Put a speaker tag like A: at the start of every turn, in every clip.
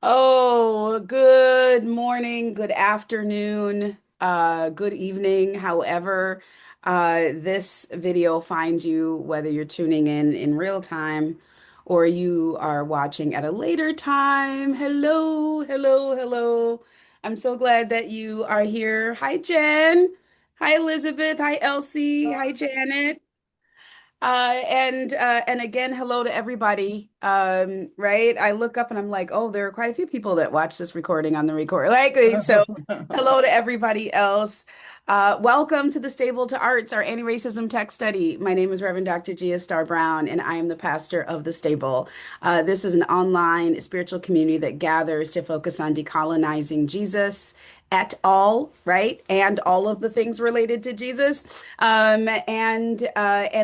A: Oh, good morning, good afternoon, good evening, however, this video finds you, whether you're tuning in real time or you are watching at a later time. Hello, hello, hello. I'm so glad that you are here. Hi, Jen. Hi, Elizabeth. Hi, Elsie. Hi, Janet. And again, hello to everybody. Right? I look up and I'm like, oh, there are quite a few people that watch this recording on the record. So hello to everybody else. Welcome to the Stable to Arts, our anti-racism text study. My name is Reverend Dr. Gia Starr Brown, and I am the pastor of the Stable. This is an online spiritual community that gathers to focus on decolonizing Jesus et al., right? And all of the things related to Jesus, and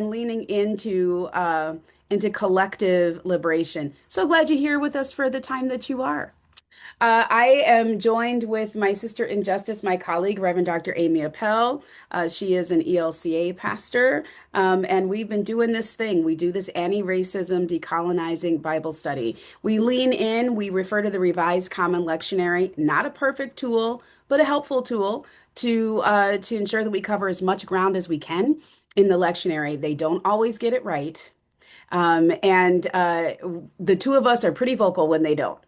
A: leaning into collective liberation. So glad you're here with us for the time that you are. I am joined with my sister in justice, my colleague, Reverend Dr. Aimée Appell. She is an ELCA pastor, and we've been doing this thing. We do this anti-racism, decolonizing Bible study. We lean in, we refer to the Revised Common Lectionary, not a perfect tool, but a helpful tool to ensure that we cover as much ground as we can in the lectionary. They don't always get it right. And the two of us are pretty vocal when they don't.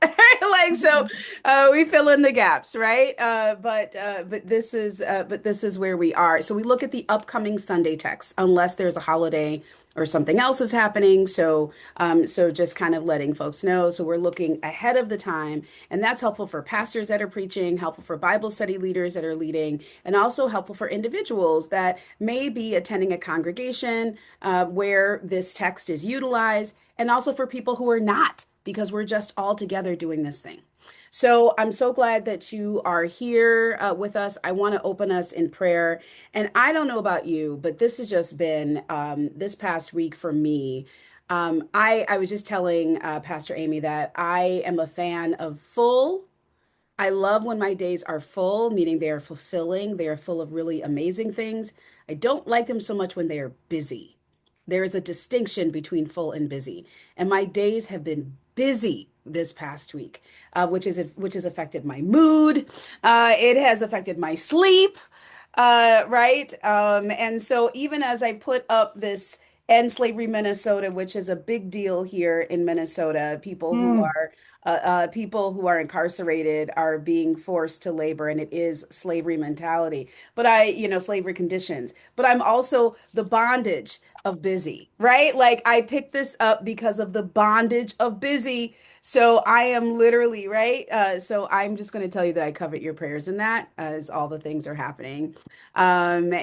A: We fill in the gaps, right? But this is where we are. So we look at the upcoming Sunday text, unless there's a holiday or something else is happening. So just kind of letting folks know. So we're looking ahead of the time, and that's helpful for pastors that are preaching, helpful for Bible study leaders that are leading, and also helpful for individuals that may be attending a congregation where this text is utilized, and also for people who are not, because we're just all together doing this thing. So I'm so glad that you are here with us. I want to open us in prayer. And I don't know about you, but this has just been this past week for me. I was just telling Pastor Aimée that I am a fan of full. I love when my days are full, meaning they are fulfilling, they are full of really amazing things. I don't like them so much when they are busy. There is a distinction between full and busy. And my days have been busy this past week, which has affected my mood. It has affected my sleep, right? And so even as I put up this End Slavery Minnesota, which is a big deal here in Minnesota,
B: Mm.
A: people who are incarcerated are being forced to labor, and it is slavery mentality. Slavery conditions. But I'm also the bondage of busy, right? Like I picked this up because of the bondage of busy. So I am literally, right? So I'm just going to tell you that I covet your prayers in that as all the things are happening. And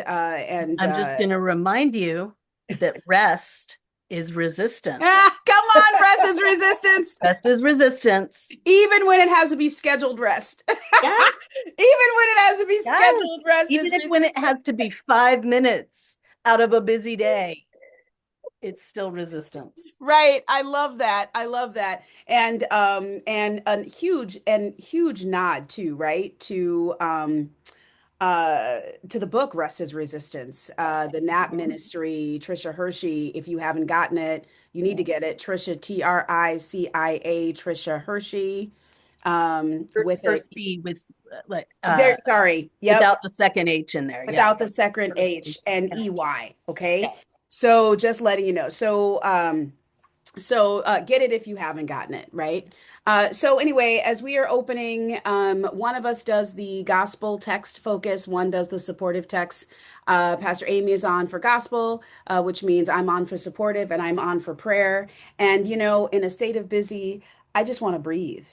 B: I'm just going to remind you that rest is resistance.
A: Come on, rest is resistance,
B: Rest is resistance.
A: even when it has to be scheduled rest.
B: Yes,
A: Even when it has to be
B: yes.
A: scheduled rest
B: Even
A: is
B: if when it
A: resistance.
B: has to be 5 minutes out of a busy day, it's still resistance.
A: Right. I love that. I love that. And a huge nod too, right? To the book Rest is Resistance, the Nap Ministry, Trisha Hershey. If you haven't gotten it, you need to get it. Trisha, Tricia, Trisha Hershey. With a
B: Percy with like
A: there, sorry, yep,
B: without the second H in there. Yeah.
A: without the second H
B: Percy.
A: and
B: Yeah.
A: EY. Okay.
B: Okay.
A: So just letting you know. So get it if you haven't gotten it, right? So anyway, as we are opening, one of us does the gospel text focus, one does the supportive text. Pastor Aimée is on for gospel, which means I'm on for supportive and I'm on for prayer. And in a state of busy, I just want to breathe.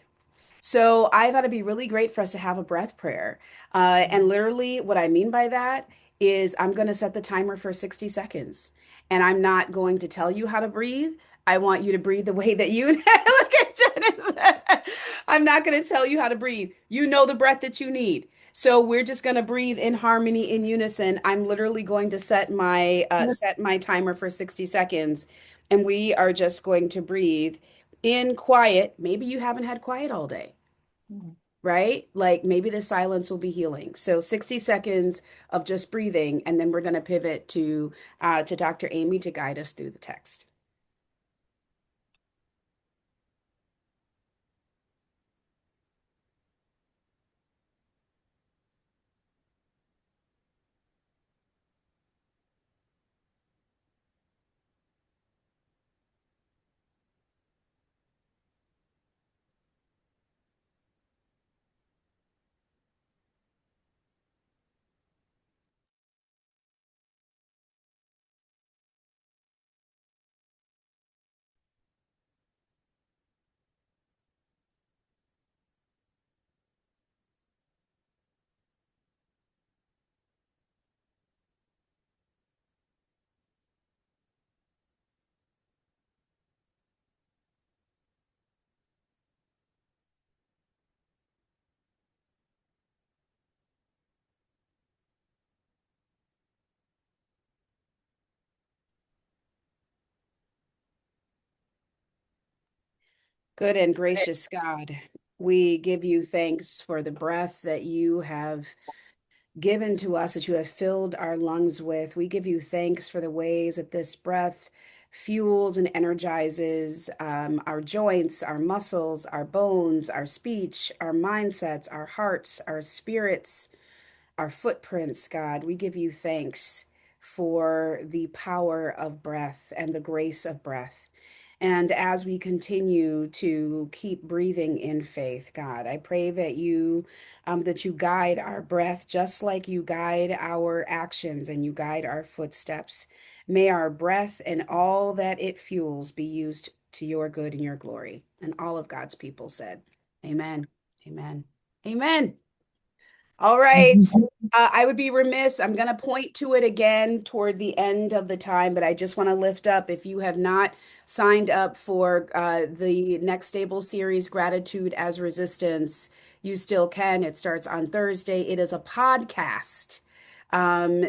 A: So I thought it'd be really great for us to have a breath prayer. And literally, what I mean by that is I'm going to set the timer for 60 seconds. And I'm not going to tell you how to breathe. I want you to breathe the way that you look at Janice. I'm not going to tell you how to breathe. You know the breath that you need. So we're just going to breathe in harmony, in unison. I'm literally going to set my timer for 60 seconds, and we are just going to breathe in quiet. Maybe you haven't had quiet all day, right? Like maybe the silence will be healing. So 60 seconds of just breathing, and then we're going to pivot to Dr. Aimée to guide us through the text. Good and gracious God, we give you thanks for the breath that you have given to us, that you have filled our lungs with. We give you thanks for the ways that this breath fuels and energizes our joints, our muscles, our bones, our speech, our mindsets, our hearts, our spirits, our footprints, God. We give you thanks for the power of breath and the grace of breath. And as we continue to keep breathing in faith, God, I pray that you guide our breath just like you guide our actions and you guide our footsteps. May our breath and all that it fuels be used to your good and your glory. And all of God's people said, Amen. Amen. Amen. All right. I would be remiss. I'm going to point to it again toward the end of the time, but I just want to lift up if you have not signed up for the Next Stable series, Gratitude as Resistance, you still can. It starts on Thursday. It is a podcast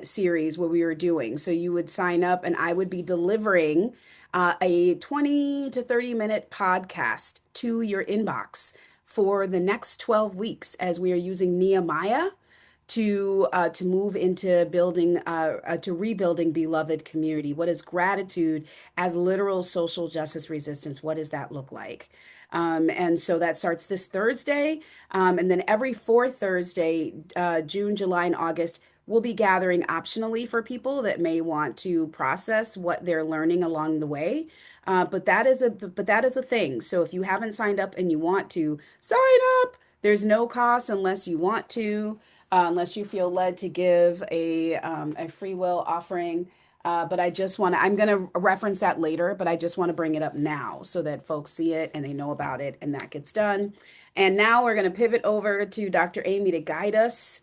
A: series what we are doing. So you would sign up, and I would be delivering a 20 to 30-minute podcast to your inbox for the next 12 weeks as we are using Nehemiah to move into building to rebuilding beloved community. What is gratitude as literal social justice resistance? What does that look like? And so that starts this Thursday, and then every fourth Thursday, June, July, and August, we'll be gathering optionally for people that may want to process what they're learning along the way. But that is a thing. So if you haven't signed up and you want to sign up, there's no cost unless you want to, unless you feel led to give a free will offering. But I just want to, I'm going to reference that later, but I just want to bring it up now so that folks see it and they know about it and that gets done. And now we're going to pivot over to Dr. Aimée to guide us.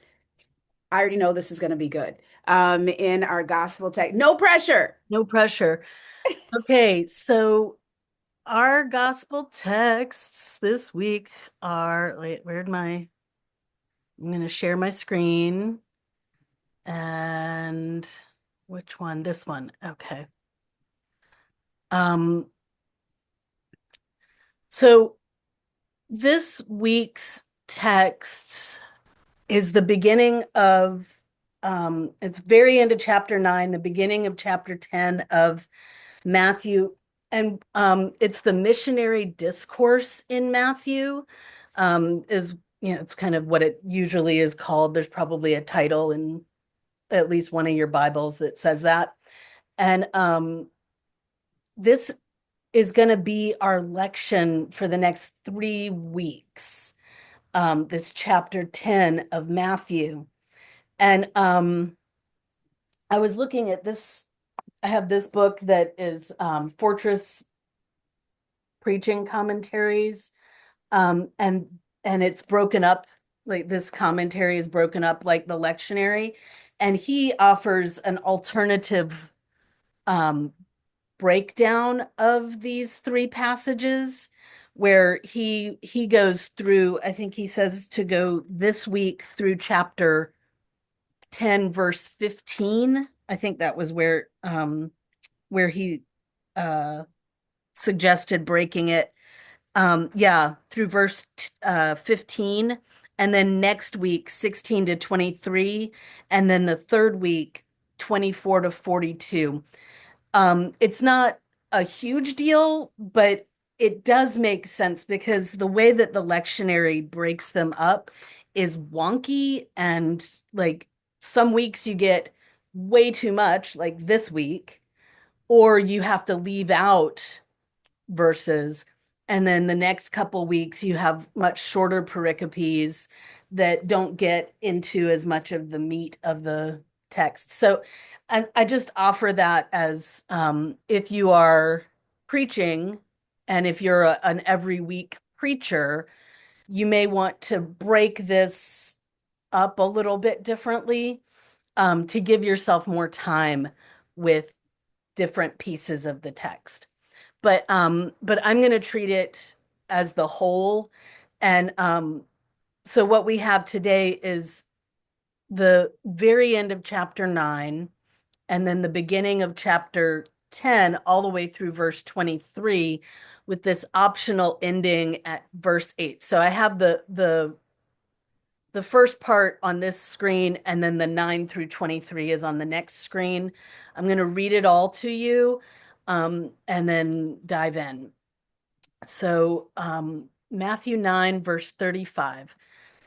A: I already know this is going to be good. In our gospel text, no pressure.
B: No pressure. Okay, so our gospel texts this week are, wait, I'm going to share my screen. And which one? This one. Okay. Um, so this week's text is the beginning of, it's very into chapter 9, the beginning of chapter 10 of Matthew. And it's the missionary discourse in Matthew, is, it's kind of what it usually is called. There's probably a title in at least one of your Bibles that says that. And this is going to be our lection for the next 3 weeks, this chapter 10 of Matthew. And I was looking at this. I have this book that is Fortress Preaching Commentaries, and it's broken up, like this commentary is broken up like the lectionary, and he offers an alternative um, breakdown of these three passages where he goes through, I think he says to go this week through chapter 10 verse 15. I think that was where he uh suggested breaking it. Yeah, through verse 15, and then next week 16 to 23, and then the third week 24 to 42. It's not a huge deal, but it does make sense because the way that the lectionary breaks them up is wonky, and like some weeks you get way too much, like this week, or you have to leave out verses. And then the next couple weeks, you have much shorter pericopes that don't get into as much of the meat of the text. So I just offer that as if you are preaching and if you're an every week preacher, you may want to break this up a little bit differently, to give yourself more time with different pieces of the text. But I'm going to treat it as the whole. And so what we have today is the very end of chapter 9 and then the beginning of chapter 10 all the way through verse 23 with this optional ending at verse 8. So I have the first part on this screen, and then the 9 through 23 is on the next screen. I'm going to read it all to you, and then dive in. So, Matthew 9, verse 35.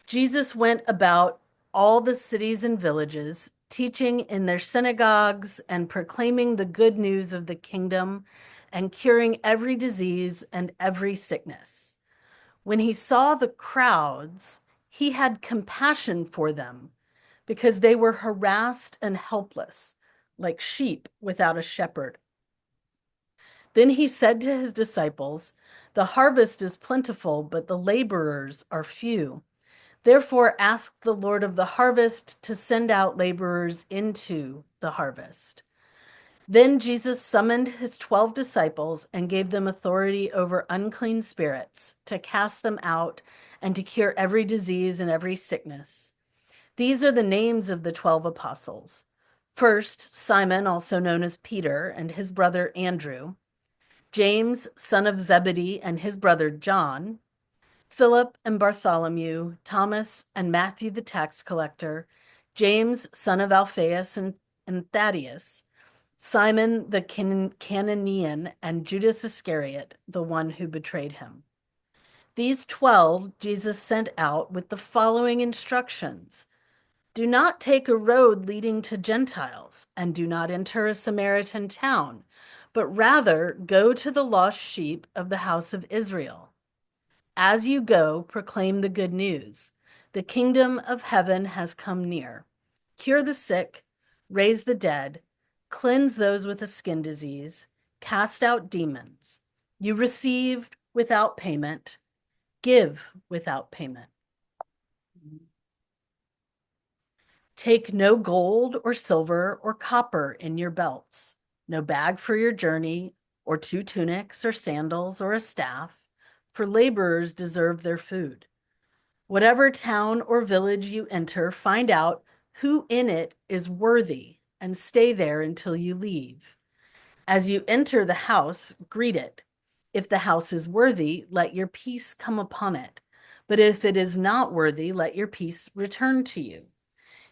B: Jesus went about all the cities and villages, teaching in their synagogues and proclaiming the good news of the kingdom and curing every disease and every sickness. When he saw the crowds, he had compassion for them because they were harassed and helpless, like sheep without a shepherd. Then he said to his disciples, "The harvest is plentiful, but the laborers are few. Therefore, ask the Lord of the harvest to send out laborers into the harvest." Then Jesus summoned his 12 disciples and gave them authority over unclean spirits to cast them out and to cure every disease and every sickness. These are the names of the 12 apostles. First, Simon, also known as Peter, and his brother Andrew. James, son of Zebedee, and his brother John. Philip and Bartholomew, Thomas and Matthew the tax collector, James, son of Alphaeus and Thaddeus, Simon the Cananean, and Judas Iscariot, the one who betrayed him. These 12 Jesus sent out with the following instructions: "Do not take a road leading to Gentiles, and do not enter a Samaritan town, but rather go to the lost sheep of the house of Israel. As you go, proclaim the good news. The kingdom of heaven has come near. Cure the sick, raise the dead, cleanse those with a skin disease, cast out demons. You receive without payment, give without payment. Take no gold or silver or copper in your belts, no bag for your journey, or 2 tunics or sandals or a staff, for laborers deserve their food. Whatever town or village you enter, find out who in it is worthy and stay there until you leave. As you enter the house, greet it. If the house is worthy, let your peace come upon it. But if it is not worthy, let your peace return to you.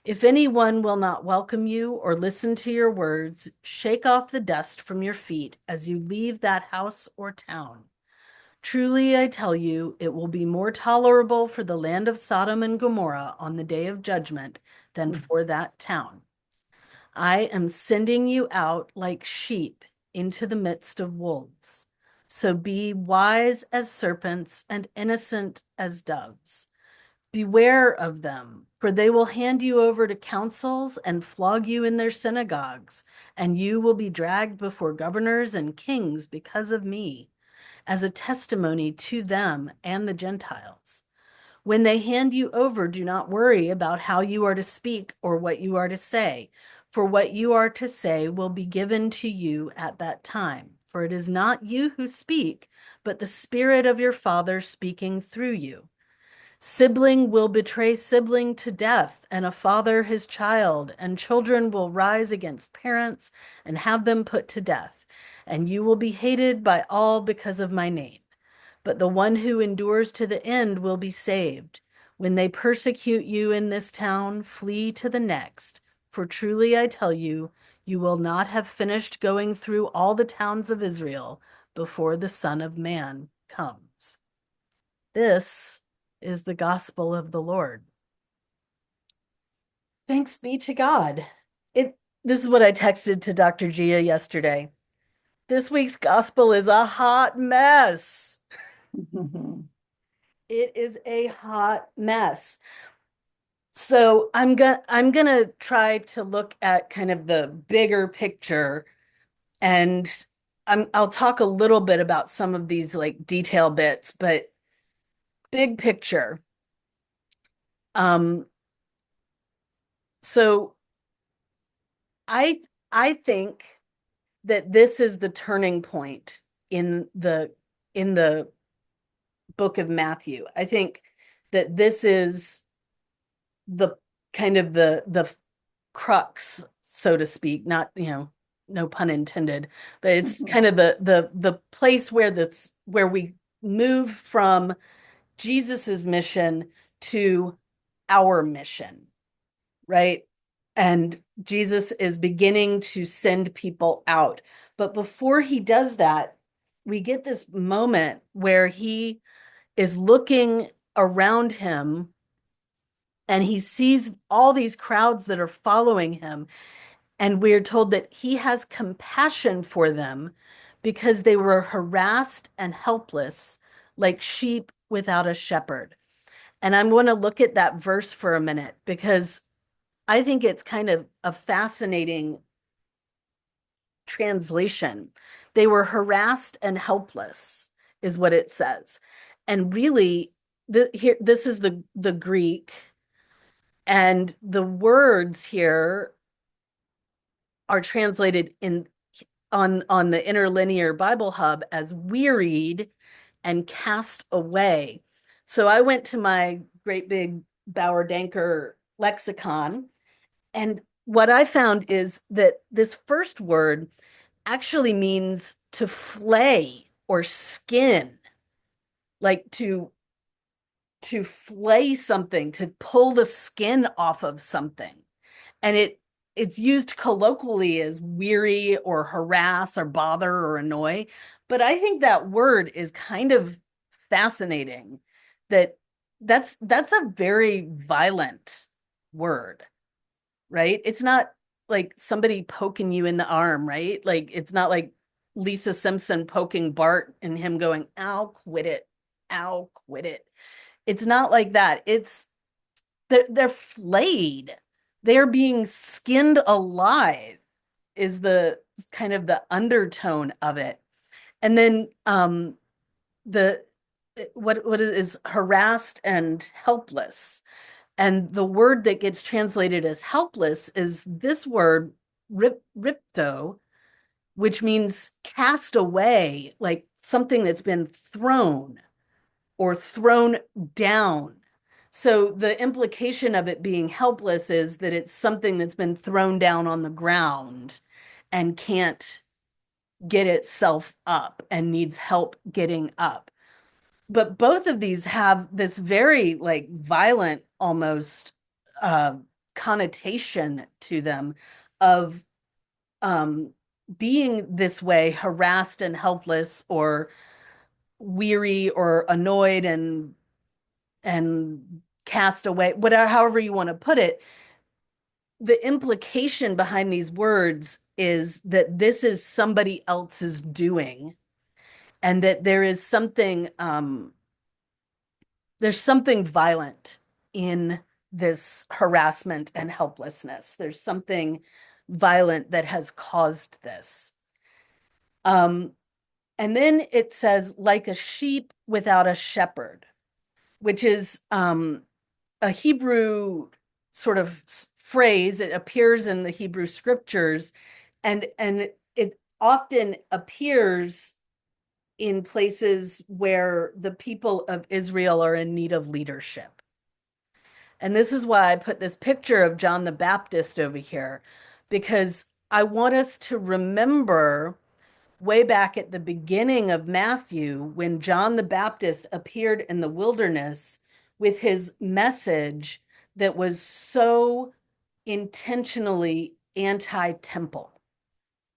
B: If anyone will not welcome you or listen to your words, shake off the dust from your feet as you leave that house or town. Truly, I tell you, it will be more tolerable for the land of Sodom and Gomorrah on the day of judgment than for that town. I am sending you out like sheep into the midst of wolves. So be wise as serpents and innocent as doves. Beware of them, for they will hand you over to councils and flog you in their synagogues, and you will be dragged before governors and kings because of me, as a testimony to them and the Gentiles. When they hand you over, do not worry about how you are to speak or what you are to say, for what you are to say will be given to you at that time. For it is not you who speak, but the Spirit of your Father speaking through you. Sibling will betray sibling to death, and a father his child, and children will rise against parents and have them put to death. And you will be hated by all because of my name. But the one who endures to the end will be saved. When they persecute you in this town, flee to the next. For truly I tell you, you will not have finished going through all the towns of Israel before the Son of Man comes. This is the gospel of the Lord. Thanks be to God. This is what I texted to Dr. Gia yesterday. This week's gospel is a hot mess. It is a hot mess. So I'm gonna try to look at kind of the bigger picture, and I'll talk a little bit about some of these like detail bits, but big picture. Um, so I I think that this is the turning point in the book of Matthew. I think that this is the kind of the crux, so to speak, not, no pun intended, but it's kind of the place where we move from Jesus's mission to our mission, right? And Jesus is beginning to send people out. But before he does that, we get this moment where he is looking around him and he sees all these crowds that are following him. And we're told that he has compassion for them because they were harassed and helpless, like sheep without a shepherd. And I'm going to look at that verse for a minute because I think it's kind of a fascinating translation. They were harassed and helpless, is what it says. And really, this is the Greek, and the words here are translated in on the interlinear Bible Hub as wearied and cast away. So I went to my great big Bauer Danker lexicon, and what I found is that this first word actually means to flay or skin, like to flay something, to pull the skin off of something. And it's used colloquially as weary or harass or bother or annoy. But I think that word is kind of fascinating that that's a very violent word, right? It's not like somebody poking you in the arm, right? Like it's not like Lisa Simpson poking Bart and him going, "Ow, quit it. Ow, quit it." It's not like that. It's they're flayed. They're being skinned alive is the kind of the undertone of it. And then the what is harassed and helpless. And the word that gets translated as helpless is this word, ripto, which means cast away, like something that's been thrown or thrown down. So the implication of it being helpless is that it's something that's been thrown down on the ground and can't get itself up and needs help getting up. But both of these have this very like violent almost uh, connotation to them of um, being this way, harassed and helpless, or weary, or annoyed and cast away, whatever, however you want to put it. The implication behind these words is that this is somebody else's doing, and that there's something violent in this harassment and helplessness. There's something violent that has caused this. Um, and then it says, like a sheep without a shepherd, which is a Hebrew sort of phrase. It appears in the Hebrew scriptures, and it often appears in places where the people of Israel are in need of leadership. And this is why I put this picture of John the Baptist over here, because I want us to remember way back at the beginning of Matthew when John the Baptist appeared in the wilderness with his message that was so intentionally anti-temple.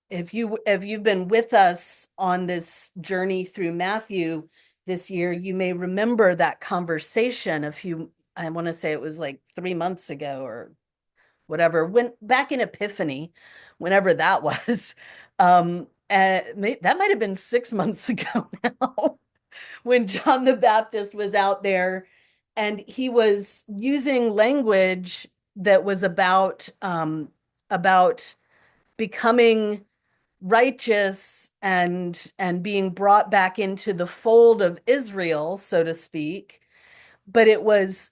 B: If you've been with us on this journey through Matthew this year, you may remember that conversation I want to say it was like 3 months ago or whatever, when back in Epiphany, whenever that was. That might have been 6 months ago now, when John the Baptist was out there and he was using language that was about becoming righteous and being brought back into the fold of Israel, so to speak, but it was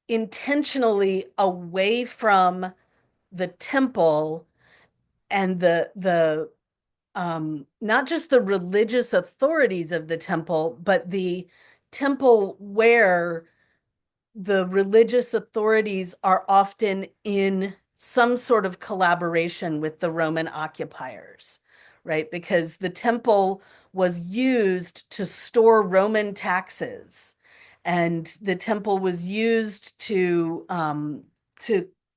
B: intentionally away from the temple and the not just the religious authorities of the temple, but the temple where the religious authorities are often in some sort of collaboration with the Roman occupiers, right? Because the temple was used to store Roman taxes, and the temple was used to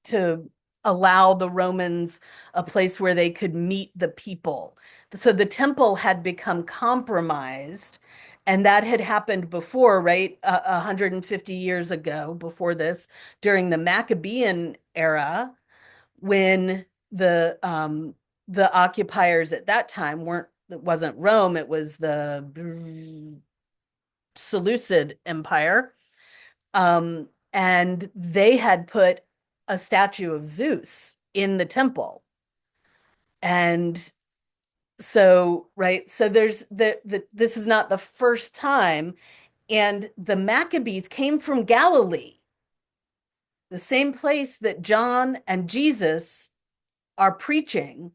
B: to allow the Romans a place where they could meet the people. So the temple had become compromised, and that had happened before, right? 150 years ago, before this, during the Maccabean era, when the occupiers at that time weren't it wasn't Rome, it was the Seleucid Empire. And they had put a statue of Zeus in the temple. And so, right, so there's this is not the first time. And the Maccabees came from Galilee, the same place that John and Jesus are preaching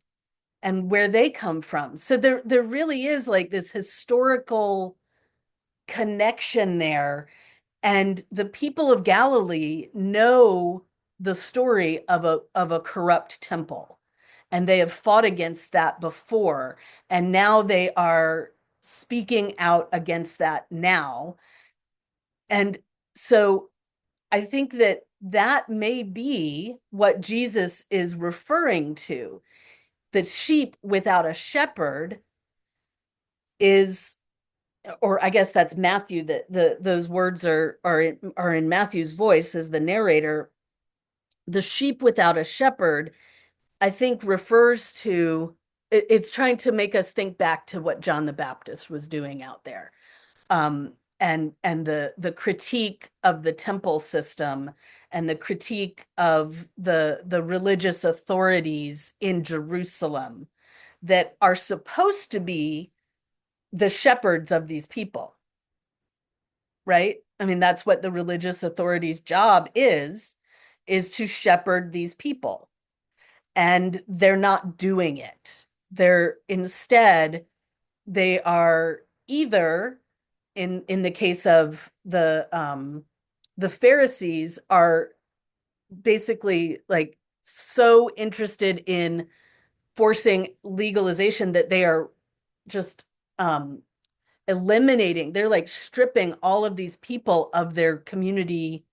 B: and where they come from. So there really is like this historical connection there. And the people of Galilee know the story of a corrupt temple. And they have fought against that before. And now they are speaking out against that now. And so I think that that may be what Jesus is referring to. The sheep without a shepherd is, or I guess that's Matthew, that those words are in Matthew's voice as the narrator. The sheep without a shepherd, I think, refers to it's trying to make us think back to what John the Baptist was doing out there. And the critique of the temple system and the critique of the religious authorities in Jerusalem that are supposed to be the shepherds of these people, right? I mean, that's what the religious authorities' job is to shepherd these people. And they're not doing it. They're instead, they are either in the case of the Pharisees are basically like so interested in forcing legalization that they are just um eliminating, they're like stripping all of these people of their community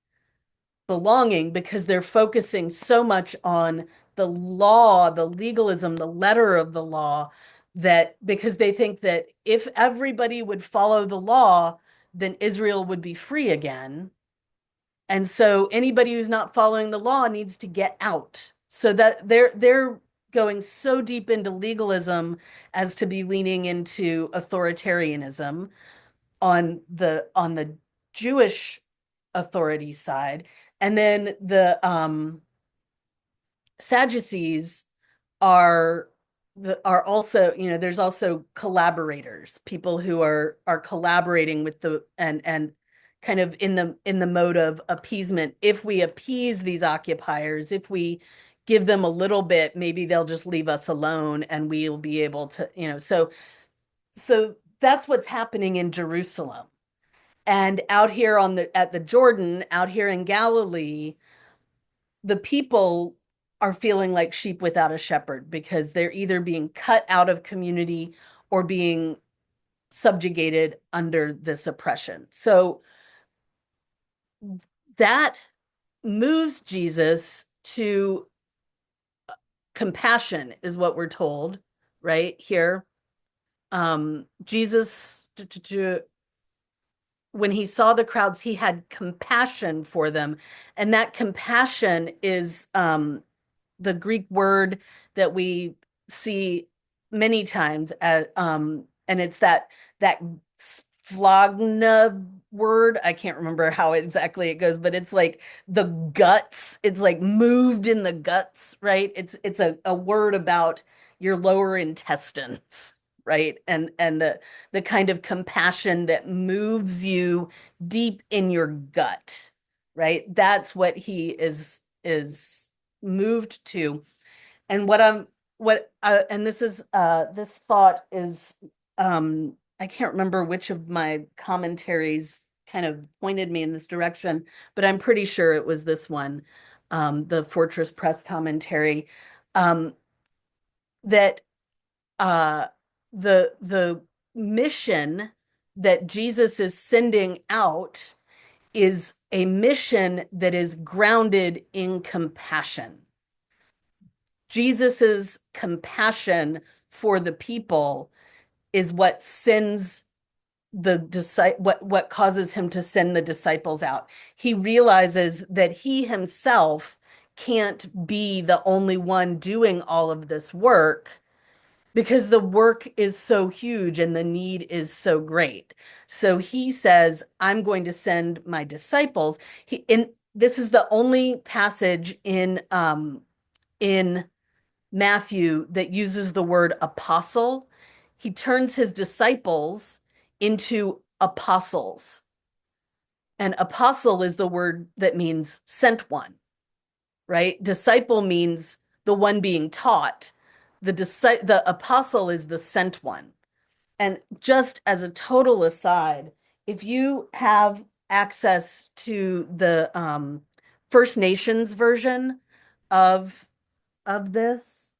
B: belonging because they're focusing so much on the law, the legalism, the letter of the law, that because they think that if everybody would follow the law, then Israel would be free again. And so anybody who's not following the law needs to get out. So that they're going so deep into legalism as to be leaning into authoritarianism on the Jewish authority side. And then the Sadducees are are also, you know, there's also collaborators, people who are collaborating with the and kind of in the mode of appeasement. If we appease these occupiers, if we give them a little bit, maybe they'll just leave us alone and we'll be able to, you know, so that's what's happening in Jerusalem. And out here on the at the Jordan, out here in Galilee, the people are feeling like sheep without a shepherd because they're either being cut out of community or being subjugated under this oppression. So that moves Jesus to compassion, is what we're told right here. Jesus, when he saw the crowds, he had compassion for them. And that compassion is the Greek word that we see many times and it's that splagna word. I can't remember how exactly it goes, but it's like the guts. It's like moved in the guts, right? It's a word about your lower intestines, right? And the kind of compassion that moves you deep in your gut, right? That's what he is moved to. And and this is this thought is I can't remember which of my commentaries kind of pointed me in this direction, but I'm pretty sure it was this one. the Fortress Press commentary, um, that uh, the mission that Jesus is sending out is a mission that is grounded in compassion. Jesus's compassion for the people is what sends what causes him to send the disciples out. He realizes that he himself can't be the only one doing all of this work because the work is so huge and the need is so great. So he says, I'm going to send my disciples. And this is the only passage in Matthew that uses the word apostle. He turns his disciples into apostles. And apostle is the word that means sent one, right? Disciple means the one being taught. The apostle is the sent one. And just as a total aside, if you have access to the First Nations version of this,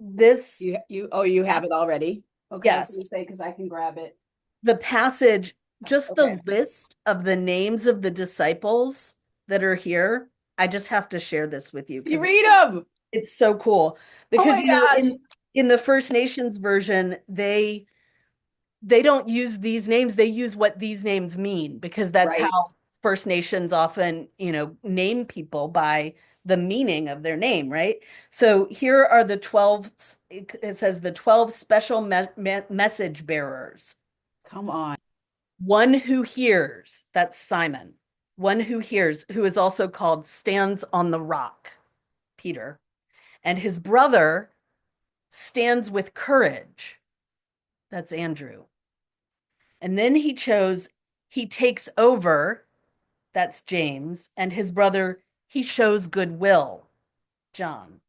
B: this
A: you have it already. Okay, I was going to
B: yes,
A: say because I can grab it.
B: the passage, just
A: Okay.
B: the list of the names of the disciples that are here. I just have to share this with you
A: You
B: because
A: read them.
B: it's so cool.
A: Oh
B: Because
A: my gosh.
B: in the First Nations version, they don't use these names, they use what these names mean because that's how
A: Right.
B: First Nations often, name people by the meaning of their name, right? So here are the 12, it says the 12 special message bearers.
A: Come on.
B: One who hears, that's Simon. One who hears, who is also called stands on the rock, Peter. And his brother stands with courage, that's Andrew. And then he takes over, that's James. And his brother, he shows goodwill, John.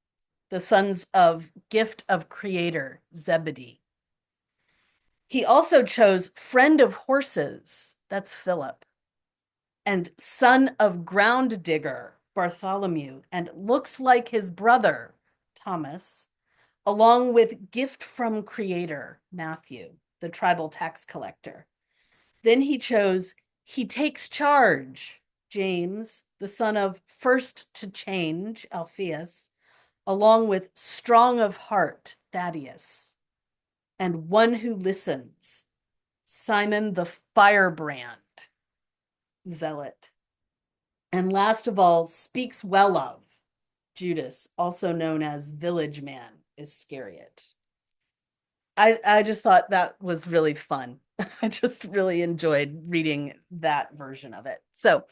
B: The sons of gift of creator, Zebedee. He also chose friend of horses, that's Philip. And son of ground digger, Bartholomew, and looks like his brother, Thomas, along with gift from creator, Matthew, the tribal tax collector. Then he takes charge, James, the son of first to change, Alphaeus, along with strong of heart, Thaddeus, and one who listens, Simon the firebrand, zealot. And last of all, speaks well of, Judas, also known as village man, Iscariot. I just thought that was really fun. I just really enjoyed reading that version of it. So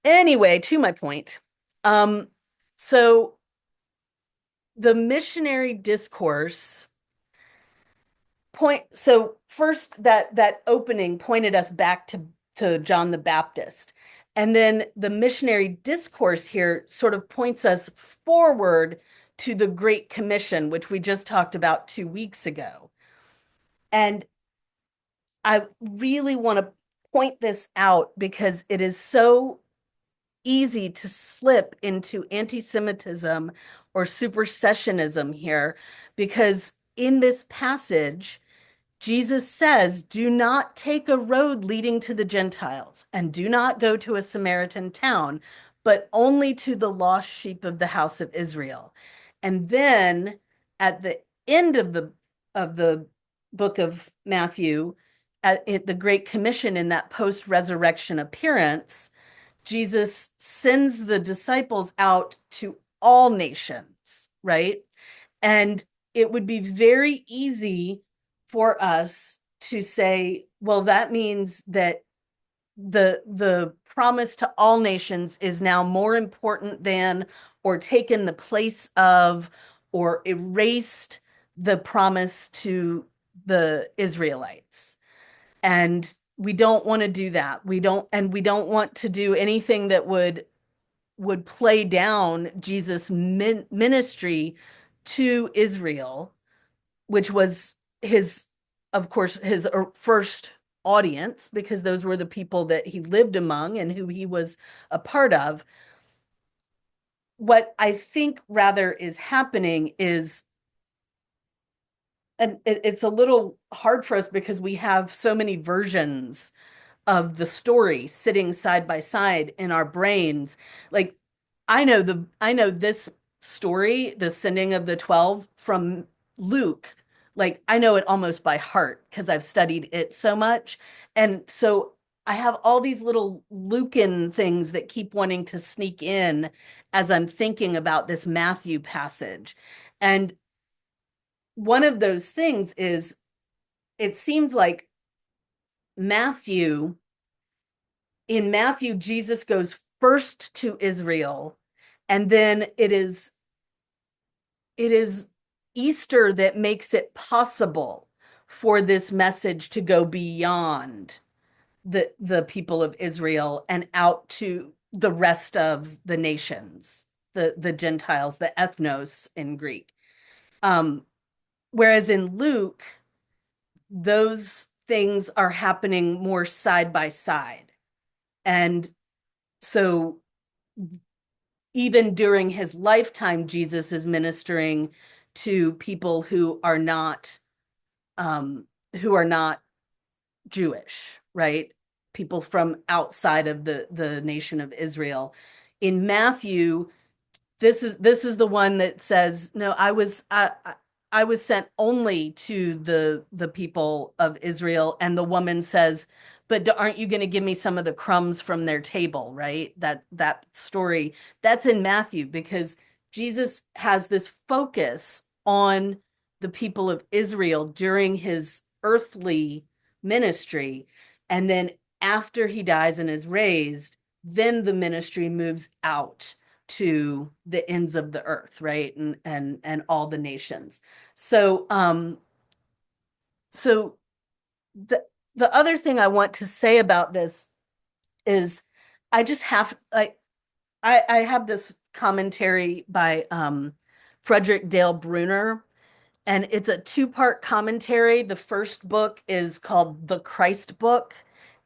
B: anyway, to my point, um, so the missionary discourse so first that opening pointed us back to John the Baptist. And then the missionary discourse here sort of points us forward to the Great Commission, which we just talked about 2 weeks ago. And I really want to point this out because it is so easy to slip into anti-Semitism or supersessionism here, because in this passage, Jesus says, do not take a road leading to the Gentiles, and do not go to a Samaritan town, but only to the lost sheep of the house of Israel. And then at the end of the book of Matthew, at the Great Commission, in that post-resurrection appearance, Jesus sends the disciples out to all nations, right? And it would be very easy for us to say, well, that means that the promise to all nations is now more important than, or taken the place of, or erased the promise to the Israelites. And we don't want to do that. We don't want to do anything that would play down Jesus' ministry to Israel, which was of course, his first audience because those were the people that he lived among and who he was a part of. What I think rather is happening is, and it's a little hard for us because we have so many versions of the story sitting side by side in our brains. Like I know this story, the sending of the 12 from Luke. Like I know it almost by heart because I've studied it so much. And so I have all these little Lucan things that keep wanting to sneak in as I'm thinking about this Matthew passage. And one of those things is it seems like Matthew in Matthew, Jesus goes first to Israel, and then it is Easter that makes it possible for this message to go beyond the people of Israel and out to the rest of the nations, the Gentiles, the ethnos in Greek. Um, Whereas in Luke, those things are happening more side by side. And so even during his lifetime, Jesus is ministering to people um, who are not Jewish, right? People from outside of the nation of Israel. In Matthew, this is the one that says, no, I was sent only to the people of Israel. And the woman says, but aren't you going to give me some of the crumbs from their table, right? That story, that's in Matthew because Jesus has this focus on the people of Israel during his earthly ministry. And then after he dies and is raised, then the ministry moves out to the ends of the earth, right? And all the nations. So so the the other thing I want to say about this is I just have I have this commentary by Frederick Dale Bruner, and it's a two-part commentary. The first book is called The Christ Book,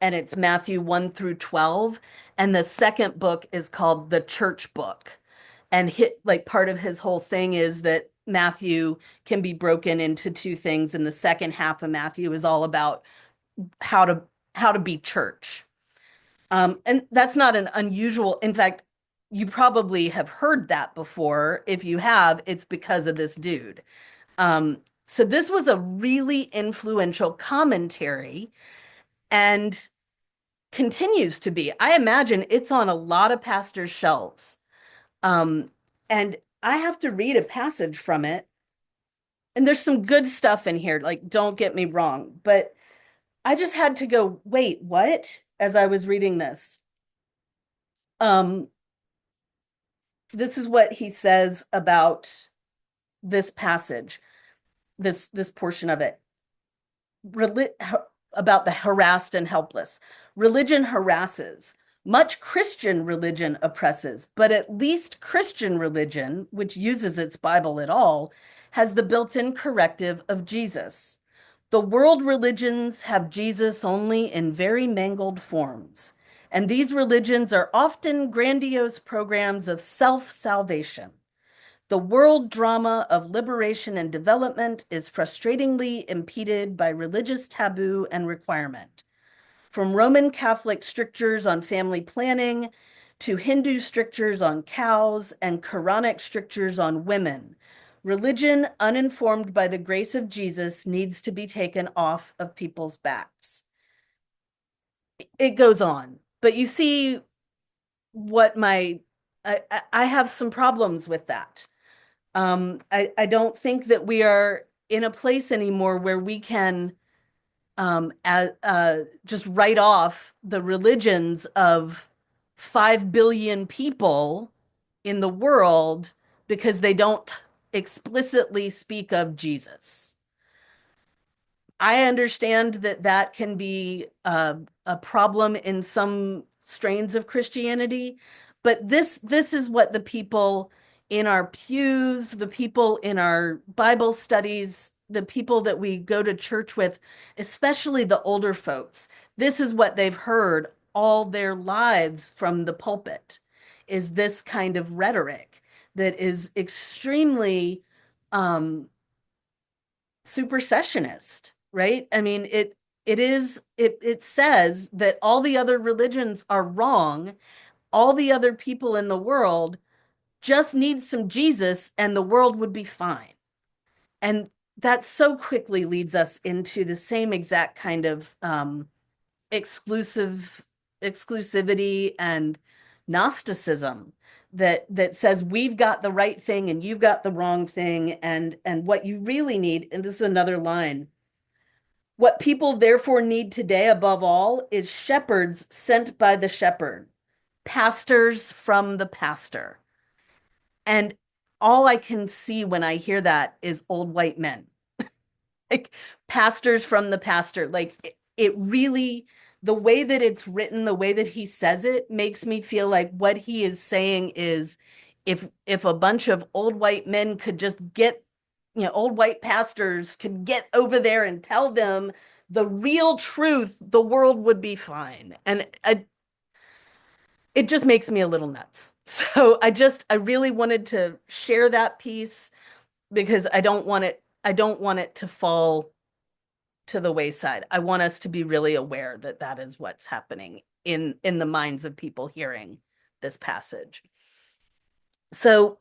B: and it's Matthew 1 through 12. And the second book is called The Church Book. And like part of his whole thing is that Matthew can be broken into two things, and the second half of Matthew is all about how to how to be church. And that's not an unusual. In fact, you probably have heard that before. If you have, it's because of this dude. So this was a really influential commentary and continues to be. I imagine it's on a lot of pastors' shelves. Um, and I have to read a passage from it. And there's some good stuff in here, like don't get me wrong, but I just had to go, wait, what? As I was reading this. Um, this is what he says about this passage, this portion of it. Reli About the harassed and helpless. Religion harasses. Much Christian religion oppresses, but at least Christian religion, which uses its Bible at all, has the built-in corrective of Jesus. The world religions have Jesus only in very mangled forms, and these religions are often grandiose programs of self-salvation. The world drama of liberation and development is frustratingly impeded by religious taboo and requirement. From Roman Catholic strictures on family planning to Hindu strictures on cows and Quranic strictures on women, religion uninformed by the grace of Jesus needs to be taken off of people's backs. It goes on, but you see what I have some problems with that. I don't think that we are in a place anymore where we can just write off the religions of 5 billion people in the world because they don't explicitly speak of Jesus. I understand that that can be a problem in some strains of Christianity, but this is what the people in our pews, the people in our Bible studies, the people that we go to church with, especially the older folks, this is what they've heard all their lives from the pulpit, is this kind of rhetoric that is extremely um, supersessionist, right? I mean, it says that all the other religions are wrong, all the other people in the world just need some Jesus and the world would be fine. And that so quickly leads us into the same exact kind of exclusive exclusivity and Gnosticism that says we've got the right thing and you've got the wrong thing, and what you really need, and this is another line, what people therefore need today above all is shepherds sent by the shepherd, pastors from the pastor. And all I can see when I hear that is old white men, like pastors from the pastor. Like it really, the way that it's written, the way that he says it makes me feel like what he is saying is if a bunch of old white men could just get, old white pastors could get over there and tell them the real truth, the world would be fine. And it just makes me a little nuts. So I really wanted to share that piece because I don't want it to fall to the wayside. I want us to be really aware that that is what's happening in the minds of people hearing this passage. So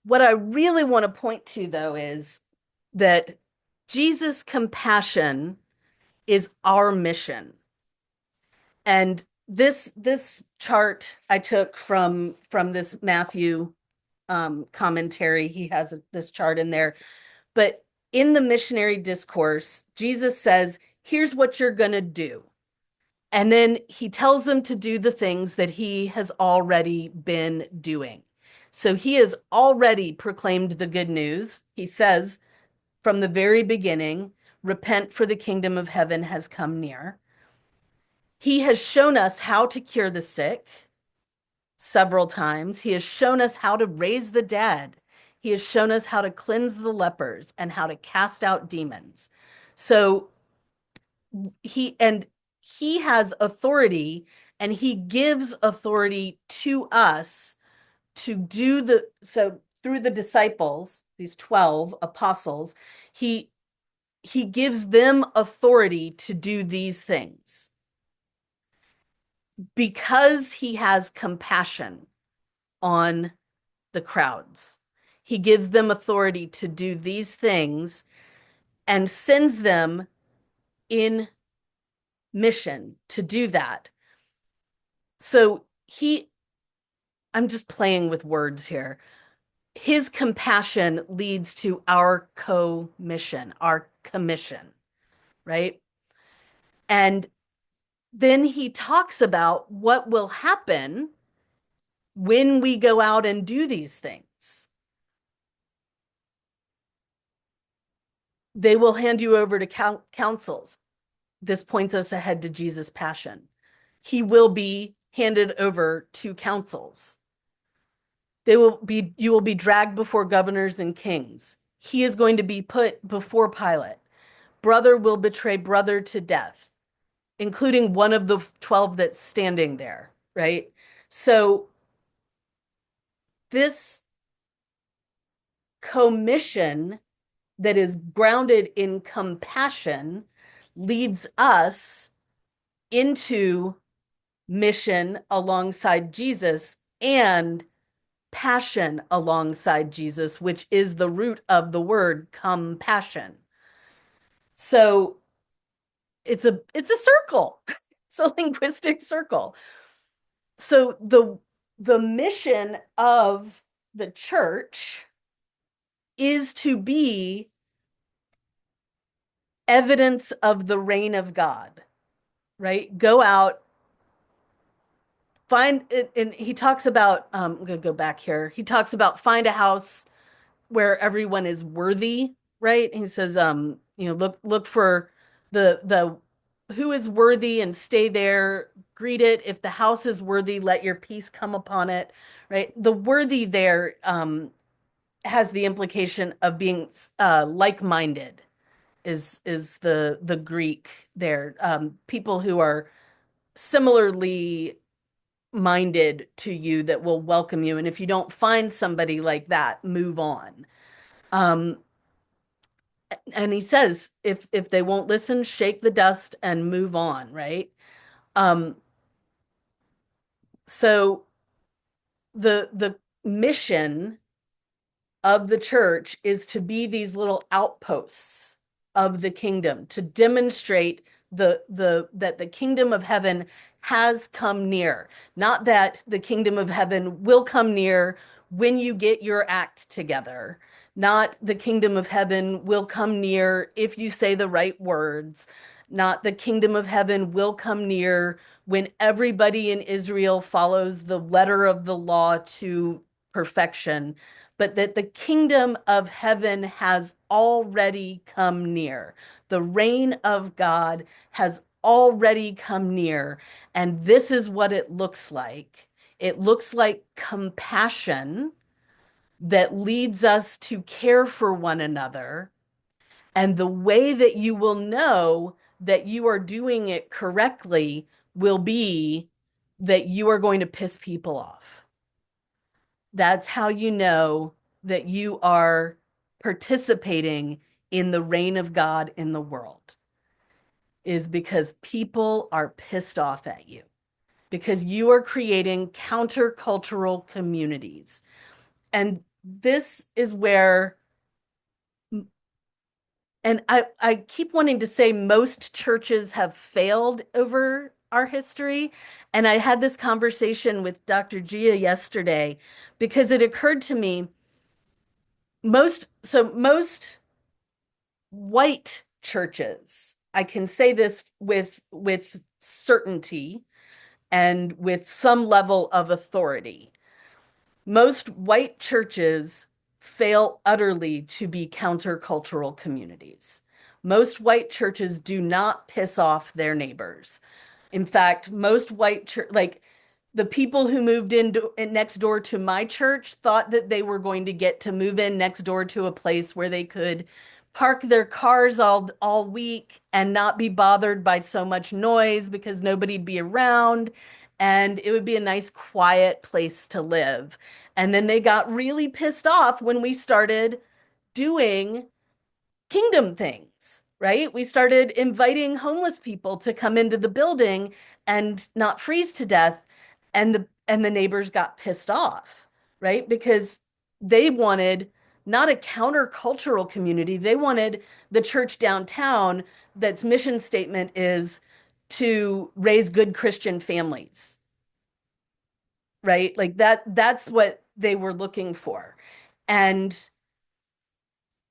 B: what I really want to point to though is that Jesus' compassion is our mission. And this chart I took from this Matthew commentary. He has this chart in there. But in the missionary discourse, Jesus says, here's what you're going to do. And then he tells them to do the things that he has already been doing. So he has already proclaimed the good news. He says from the very beginning, repent for the kingdom of heaven has come near. He has shown us how to cure the sick several times. He has shown us how to raise the dead. He has shown us how to cleanse the lepers and how to cast out demons. So and he has authority and he gives authority to us to do so through the disciples, these 12 apostles, he he gives them authority to do these things because he has compassion on the crowds. He gives them authority to do these things and sends them in mission to do that. So I'm just playing with words here. His compassion leads to our co-mission, our commission, right? And then he talks about what will happen when we go out and do these things. They will hand you over to councils. This points us ahead to Jesus' passion. He will be handed over to councils. You will be dragged before governors and kings. He is going to be put before Pilate. Brother will betray brother to death, including one of the 12 that's standing there, right? So this commission that is grounded in compassion leads us into mission alongside Jesus and passion alongside Jesus, which is the root of the word compassion. So it's a circle. It's a linguistic circle. So the mission of the church is to be evidence of the reign of God, right? Go out, find it, and he talks about I'm gonna go back here. He talks about find a house where everyone is worthy, right? He says, look for the who is worthy and stay there, greet it. If the house is worthy, let your peace come upon it, right? The worthy there has the implication of being like-minded, is the Greek there. People who are similarly minded to you that will welcome you. And if you don't find somebody like that, move on. Um, and he says, if they won't listen, shake the dust and move on, right? Um, so the mission of the church is to be these little outposts of the kingdom, to demonstrate the that the kingdom of heaven has come near. Not that the kingdom of heaven will come near when you get your act together. Not the kingdom of heaven will come near if you say the right words. Not the kingdom of heaven will come near when everybody in Israel follows the letter of the law to perfection, but that the kingdom of heaven has already come near. The reign of God has already come near. And this is what it looks like. It looks like compassion that leads us to care for one another. And the way that you will know that you are doing it correctly will be that you are going to piss people off. That's how you know that you are participating in the reign of God in the world, is because people are pissed off at you, because you are creating countercultural communities. And this is where, and I keep wanting to say most churches have failed over our history. And I had this conversation with Dr. Gia yesterday because it occurred to me most white churches, I can say this with certainty and with some level of authority. Most white churches fail utterly to be countercultural communities. Most white churches do not piss off their neighbors. In fact, most white church, like the people who moved in next door to my church thought that they were going to get to move in next door to a place where they could park their cars all week and not be bothered by so much noise because nobody'd be around, and it would be a nice quiet place to live. And then they got really pissed off when we started doing kingdom things, right? We started inviting homeless people to come into the building and not freeze to death, and the neighbors got pissed off, right? Because they wanted not a countercultural community. They wanted the church downtown that's mission statement is to raise good Christian families, right? Like that's what they were looking for. And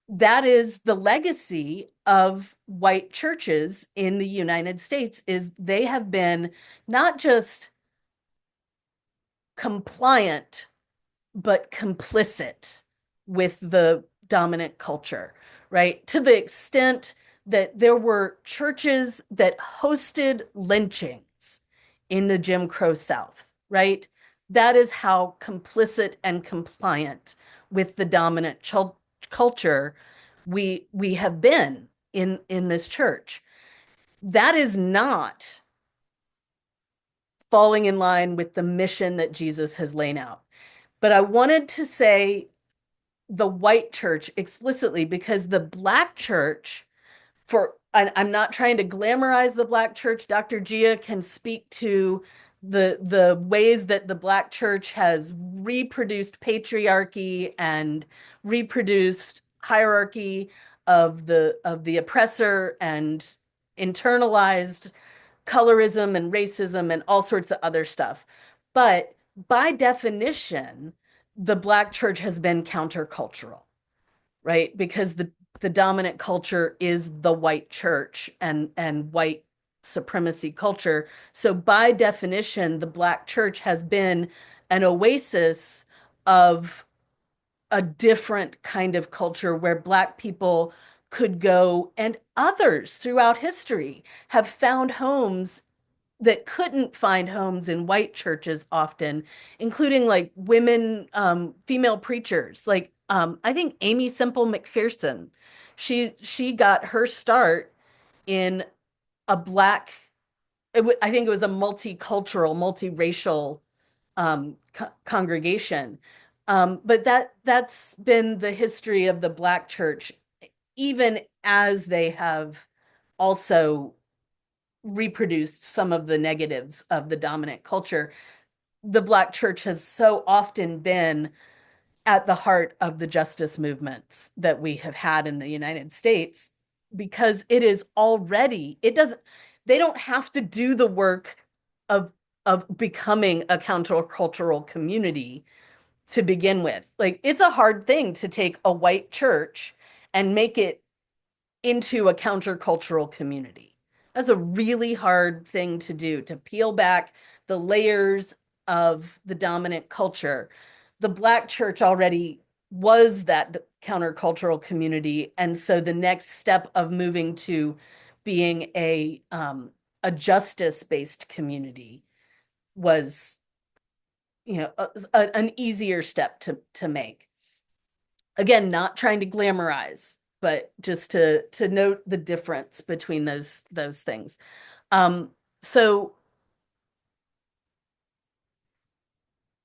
B: that is the legacy of white churches in the United States, is they have been not just compliant but complicit with the dominant culture, right? To the extent that there were churches that hosted lynchings in the Jim Crow South, right? That is how complicit and compliant with the dominant culture we have been in this church. That is not falling in line with the mission that Jesus has laid out. But I wanted to say the white church explicitly because the black church, for I'm not trying to glamorize the black church. Dr. Gia can speak to the ways that the black church has reproduced patriarchy and reproduced hierarchy of the oppressor and internalized colorism and racism and all sorts of other stuff. But by definition, the black church has been countercultural, right? Because the dominant culture is the white church and white supremacy culture. So by definition, the black church has been an oasis of a different kind of culture where black people could go, and others throughout history have found homes that couldn't find homes in white churches often, including like women, female preachers. Like I think Aimée Semple McPherson She got her start in a black, I think it was a multicultural, multiracial congregation. But that's been the history of the Black church, even as they have also reproduced some of the negatives of the dominant culture. The Black church has so often been at the heart of the justice movements that we have had in the United States because it is already, it doesn't, they don't have to do the work of becoming a countercultural community to begin with. Like it's a hard thing to take a white church and make it into a countercultural community. That's a really hard thing to do, to peel back the layers of the dominant culture. The Black church already was that countercultural community. And so the next step of moving to being a justice-based community was, an easier step to make. Again, not trying to glamorize, but just to note the difference between those things. So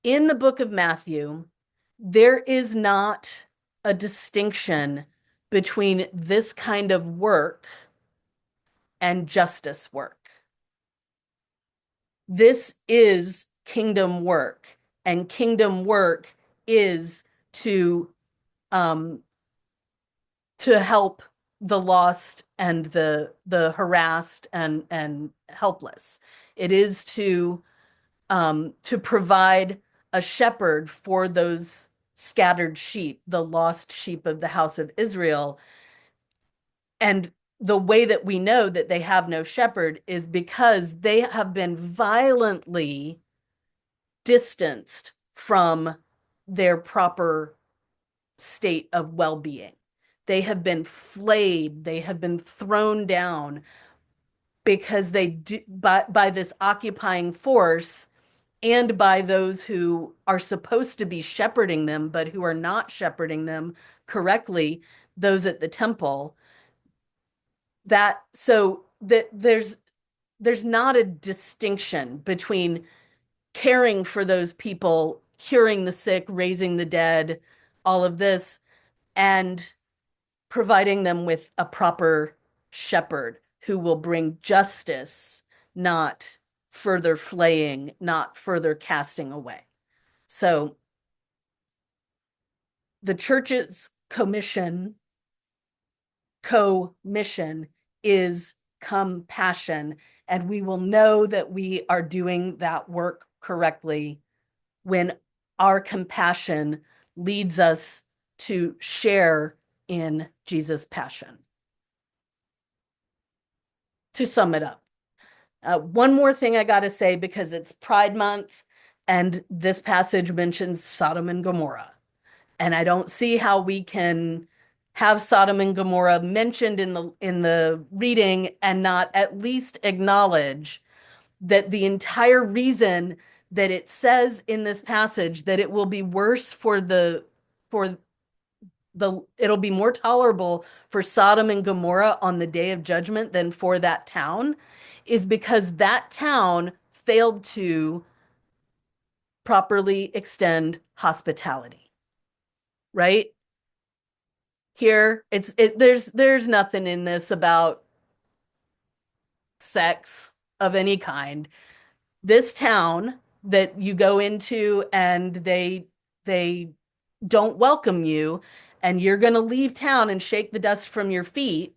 B: in the book of Matthew, there is not a distinction between this kind of work and justice work. This is kingdom work, and kingdom work is to um, to help the lost and the harassed and helpless. It is to provide a shepherd for those scattered sheep, the lost sheep of the house of Israel. And the way that we know that they have no shepherd is because they have been violently distanced from their proper state of well-being. They have been flayed, they have been thrown down because they do by this occupying force and by those who are supposed to be shepherding them, but who are not shepherding them correctly, those at the temple. That so that there's not a distinction between caring for those people, curing the sick, raising the dead, all of this, and providing them with a proper shepherd who will bring justice, not further flaying, not further casting away. So the church's co-mission is compassion, and we will know that we are doing that work correctly when our compassion leads us to share in Jesus' passion. To sum it up, one more thing I got to say because it's Pride Month and this passage mentions Sodom and Gomorrah. And I don't see how we can have Sodom and Gomorrah mentioned in the reading and not at least acknowledge that the entire reason that it says in this passage that it will be worse for it'll be more tolerable for Sodom and Gomorrah on the day of judgment than for that town is because that town failed to properly extend hospitality, right? Here, there's nothing in this about sex of any kind. This town that you go into and they don't welcome you and you're going to leave town and shake the dust from your feet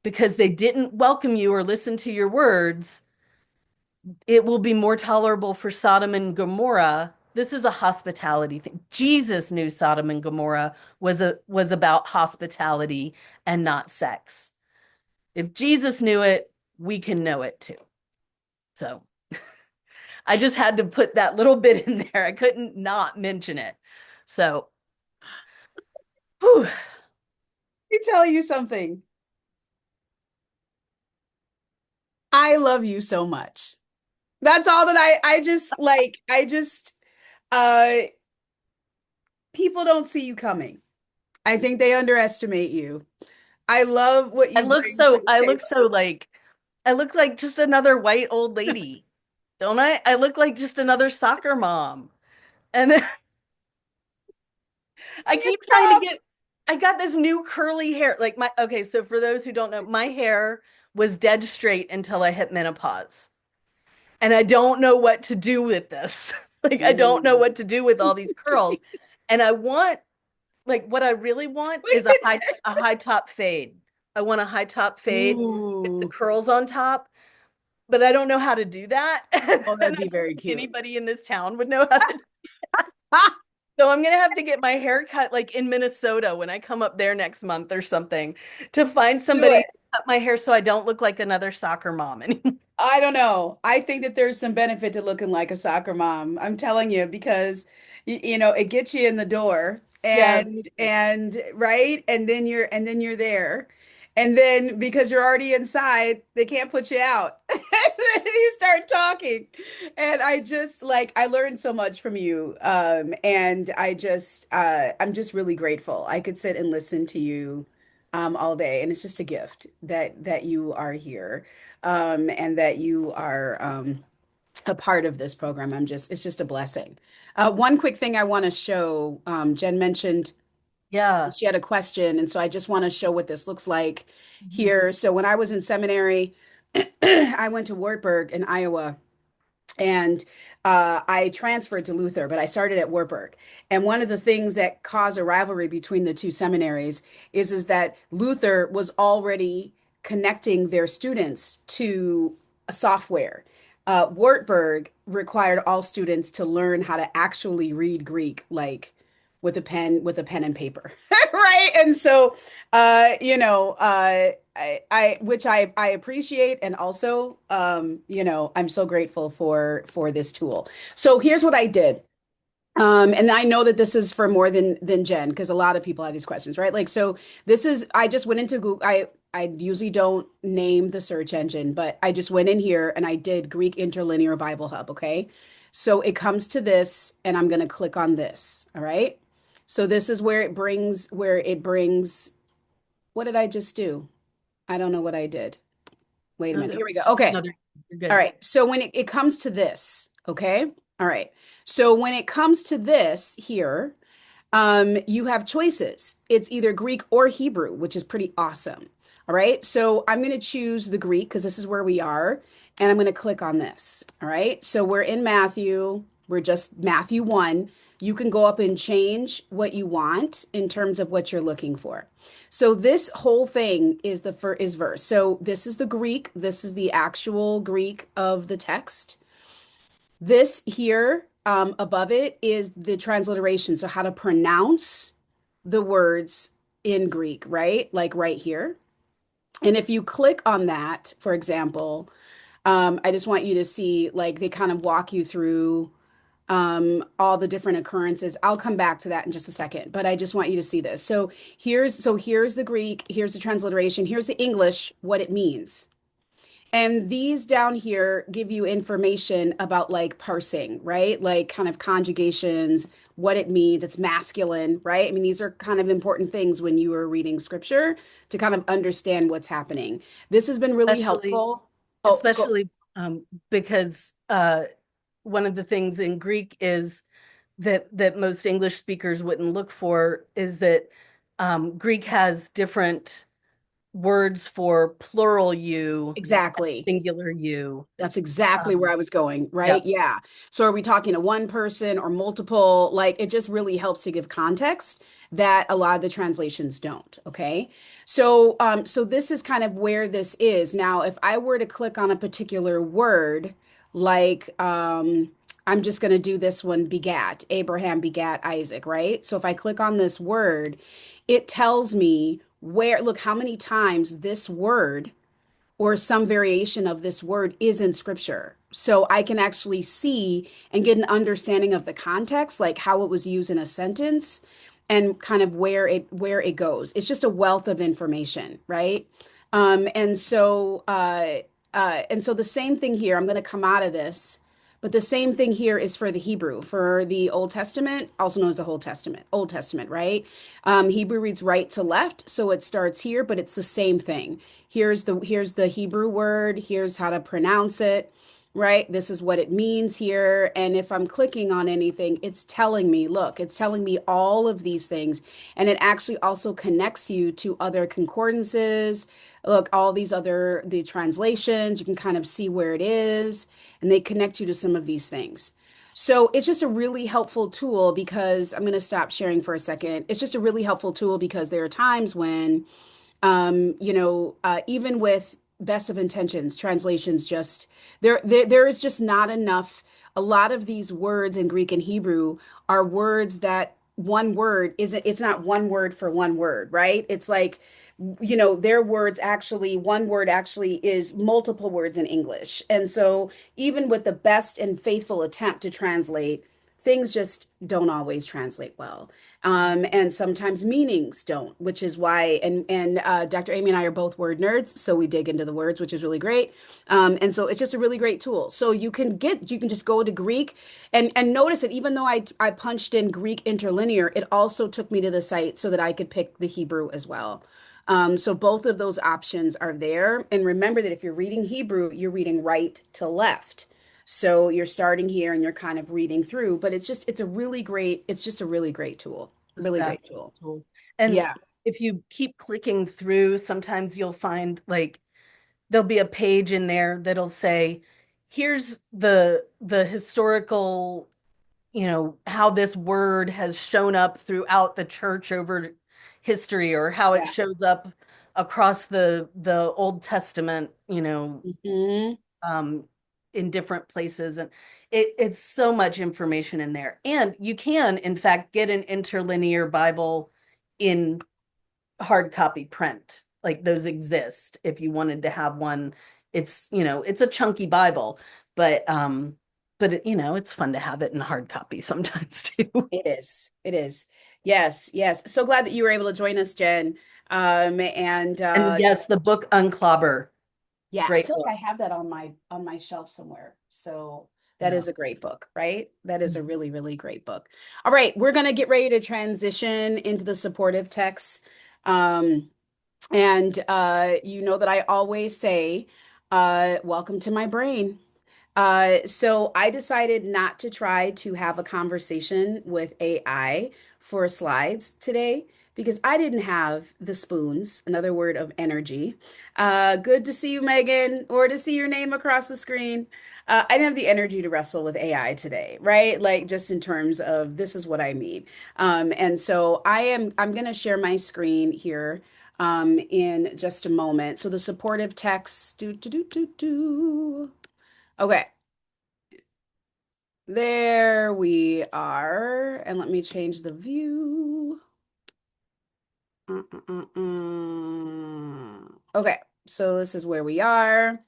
B: because they didn't welcome you or listen to your words, it will be more tolerable for Sodom and Gomorrah. This is a hospitality thing. Jesus knew Sodom and Gomorrah was about hospitality and not sex. If Jesus knew it, we can know it too. So I just had to put that little bit in there. I couldn't not mention it. So, whew.
A: Me tell you something. I love you so much. That's all that I just like I just uh people don't see you coming. I think they underestimate you. I love what you bring to the
B: I look
A: table.
B: so like I look like just another white old lady, don't I? I look like just another soccer mom. And then I
A: You
B: keep trying to
A: come.
B: get I got this new curly hair. Like my okay, so for those who don't know, my hair was dead straight until I hit menopause. And I don't know what to do with this. Like I don't know
A: Ooh.
B: what to do with all these curls. And I want like what I really want is
A: Wait.
B: a high top fade. I want a high top fade with the
A: Ooh.
B: curls on top, but I don't know how to do that. And
A: Oh,
B: I
A: that'd be
B: don't
A: very
B: think
A: cute.
B: anybody in this town would know how to.
A: Ah,
B: So I'm gonna have to get my hair cut like in Minnesota when I come up there next month or something to find
A: do
B: somebody
A: it.
B: to cut my hair so I don't look like another soccer mom anymore.
A: I don't know. I think that there's some benefit to looking like a soccer mom. I'm telling you because it gets you in the door
B: Yes.
A: and right and then you're there. And then because you're already inside, they can't put you out. You start talking. And I just like I learned so much from you. And I'm just really grateful. I could sit and listen to you all day and it's just a gift that you are here and that you are a part of this program. It's just a blessing. One quick thing I want to show, Jen mentioned
B: Yeah.
A: she had a question, and so I just want to show what this looks like
B: Mhm.
A: here. So when I was in seminary, I went to Wartburg in Iowa. And I transferred to Luther, but I started at Wartburg. And one of the things that caused a rivalry between the two seminaries is that Luther was already connecting their students to a software. Wartburg required all students to learn how to actually read Greek, like with a pen and paper, right? And so, which I appreciate, and also, I'm so grateful for this tool. So here's what I did. And I know that this is for more than Jen, because a lot of people have these questions, right? Like, so this is I just went into Google. I usually don't name the search engine, but I just went in here and I did Greek Interlinear Bible Hub, okay? So it comes to this, and I'm gonna click on this, all right? So this is where it brings what did I just do? I don't know what I did. Wait a
B: No,
A: minute.
B: that
A: Here we
B: was
A: go.
B: just
A: Okay.
B: another. You're
A: All
B: good.
A: right. So when it comes to this, okay. All right. So when it comes to this here, you have choices. It's either Greek or Hebrew, which is pretty awesome. All right. So I'm going to choose the Greek because this is where we are. And I'm going to click on this. All right. So we're in Matthew. We're just Matthew 1. You can go up and change what you want in terms of what you're looking for. So this whole thing is is verse. So this is the Greek. This is the actual Greek of the text. This here above it is the transliteration. So how to pronounce the words in Greek, right? Like right here. And if you click on that, for example, I just want you to see like they kind of walk you through all the different occurrences. I'll come back to that in just a second, but I just want you to see this. So here's the Greek, here's the transliteration, here's the English, what it means. And these down here give you information about like parsing, right? Like kind of conjugations, what it means. It's masculine, right? I mean, these are kind of important things when you are reading scripture to kind of understand what's happening. This has been really
B: Especially,
A: helpful. Oh, go.
B: especially because one of the things in Greek is that most English speakers wouldn't look for is that Greek has different words for plural you,
A: Exactly.
B: singular you.
A: That's exactly where
B: Um,
A: I was going, right?
B: yep.
A: Yeah. So are we talking to one person or multiple? Like it just really helps to give context that a lot of the translations don't. Okay. So this is kind of where this is. Now, if I were to click on a particular word, like I'm just going to do this one, begat, Abraham begat Isaac, right? So if I click on this word, it tells me look, how many times this word or some variation of this word is in scripture. So I can actually see and get an understanding of the context, like how it was used in a sentence and kind of where it goes. It's just a wealth of information, right? And so the same thing here. I'm going to come out of this, But the same thing here is for the Hebrew, for the Old Testament, also known as the Old Testament, right? Hebrew reads right to left, so it starts here, but it's the same thing. Here's the Hebrew word, here's how to pronounce it, right? This is what it means here. And if I'm clicking on anything, it's telling me, look, it's telling me all of these things. And it actually also connects you to other concordances. Look, all these other the translations, you can kind of see where it is, and they connect you to some of these things. So it's just a really helpful tool because I'm going to stop sharing for a second. It's just a really helpful tool because there are times when even with best of intentions, translations just there is just not enough. A lot of these words in Greek and Hebrew are words that one word isn't, it's not one word for one word, right? It's like, their words actually, one word actually is multiple words in English. And so even with the best and faithful attempt to translate, things just don't always translate well. And sometimes meanings don't, which is why, and Dr. Amy and I are both word nerds, so we dig into the words, which is really great. And so it's just a really great tool. So you can just go to Greek and notice that even though I punched in Greek interlinear, it also took me to the site so that I could pick the Hebrew as well. So both of those options are there. And remember that if you're reading Hebrew, you're reading right to left. So you're starting here and you're kind of reading through, but it's just a really great tool.
B: This
A: Really great
B: fabulous
A: tool.
B: tool. And
A: Yeah.
B: if you keep clicking through, sometimes you'll find like there'll be a page in there that'll say, here's the historical, how this word has shown up throughout the church over history, or how it
A: Yeah.
B: shows up across the Old Testament,
A: Hmm.
B: um, in different places. And it's so much information in there. And you can, in fact, get an interlinear Bible in hard copy print. Like those exist if you wanted to have one. It's a chunky Bible, but it's fun to have it in hard copy sometimes too.
A: It is. It is. Yes. Yes. So glad that you were able to join us, Jen. And
B: And yes, the book Unclobber,
A: yeah, I
B: great
A: feel
B: book.
A: like I have that on my shelf somewhere. So that
B: Yeah.
A: is a great book, right? That is a really, really great book. All right, we're gonna get ready to transition into the supportive text. Um, and you know that I always say, welcome to my brain. So I decided not to try to have a conversation with AI for slides today because I didn't have the spoons, another word of energy. Good to see you, Megan, or to see your name across the screen. I didn't have the energy to wrestle with AI today, right? Like just in terms of this is what I need. And so I'm going to share my screen here in just a moment. So the supportive text, do. Okay, there we are. And let me change the view. Okay, so this is where we are.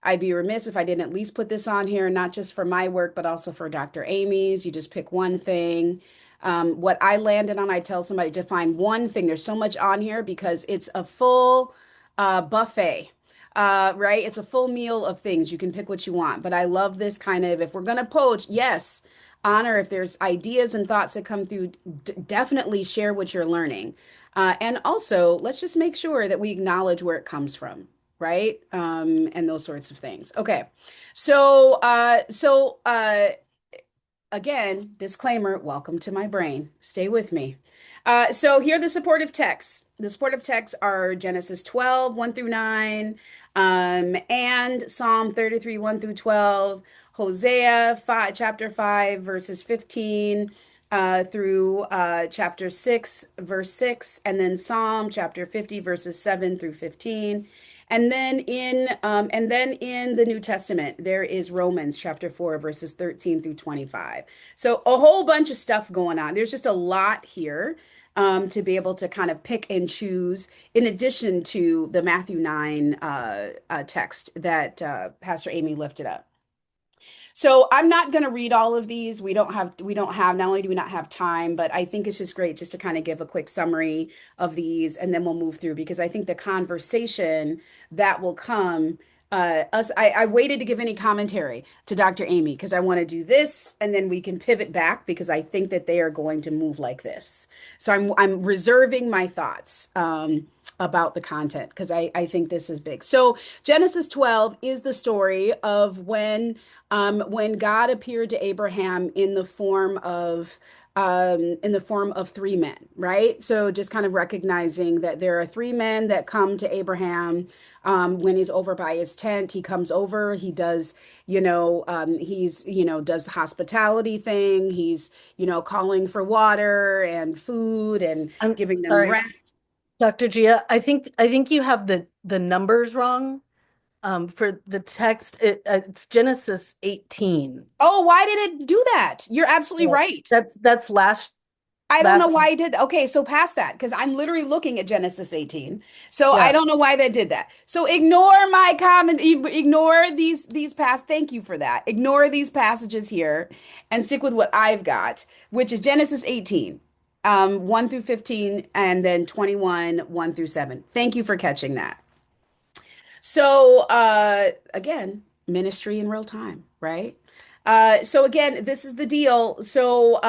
A: I'd be remiss if I didn't at least put this on here, not just for my work, but also for Dr. Amy's. You just pick one thing. What I landed on, I tell somebody to find one thing. There's so much on here because it's a full buffet, right? It's a full meal of things. You can pick what you want. But I love this kind of, if we're going to poach, yes, honor. If there's ideas and thoughts that come through, definitely share what you're learning. And also, let's just make sure that we acknowledge where it comes from, right? And those sorts of things. Okay. So again, disclaimer, welcome to my brain. Stay with me. So here are the supportive texts. The supportive texts are Genesis 12, 1 through 9, and Psalm 33, 1 through 12, Hosea 5, chapter 5, verses 15 through chapter 6, verse 6, and then Psalm chapter 50, verses 7 through 15. And then in the New Testament, there is Romans chapter 4, verses 13 through 25. So a whole bunch of stuff going on. There's just a lot here to be able to kind of pick and choose, in addition to the Matthew 9 text that Pastor Aimée lifted up. So I'm not going to read all of these. We don't have, not only do we not have time, but I think it's just great just to kind of give a quick summary of these and then we'll move through because I think the conversation that will come I waited to give any commentary to Dr. Aimée because I want to do this and then we can pivot back because I think that they are going to move like this. So I'm reserving my thoughts about the content because I think this is big. So Genesis 12 is the story of when God appeared to Abraham in the form of three men, right? So just kind of recognizing that there are three men that come to Abraham when he's over by his tent. He comes over, he does, does the hospitality thing. He's, calling for water and food and
B: I'm
A: giving them
B: sorry,
A: rest.
B: Dr. Gia. I think you have the numbers wrong. For the text, it's Genesis 18.
A: Oh, why did it do that? You're absolutely
B: Yeah.
A: right.
B: That's last
A: I don't know
B: last
A: why I did that. Okay, so past that, because I'm literally looking at Genesis 18. So I
B: yeah.
A: don't know why that did that. So ignore my comment, ignore these past. Thank you for that. Ignore these passages here and stick with what I've got, which is Genesis 18, 1 through 15, and then 21, 1 through 7. Thank you for catching that. So again, ministry in real time, right? So again, this is the deal. So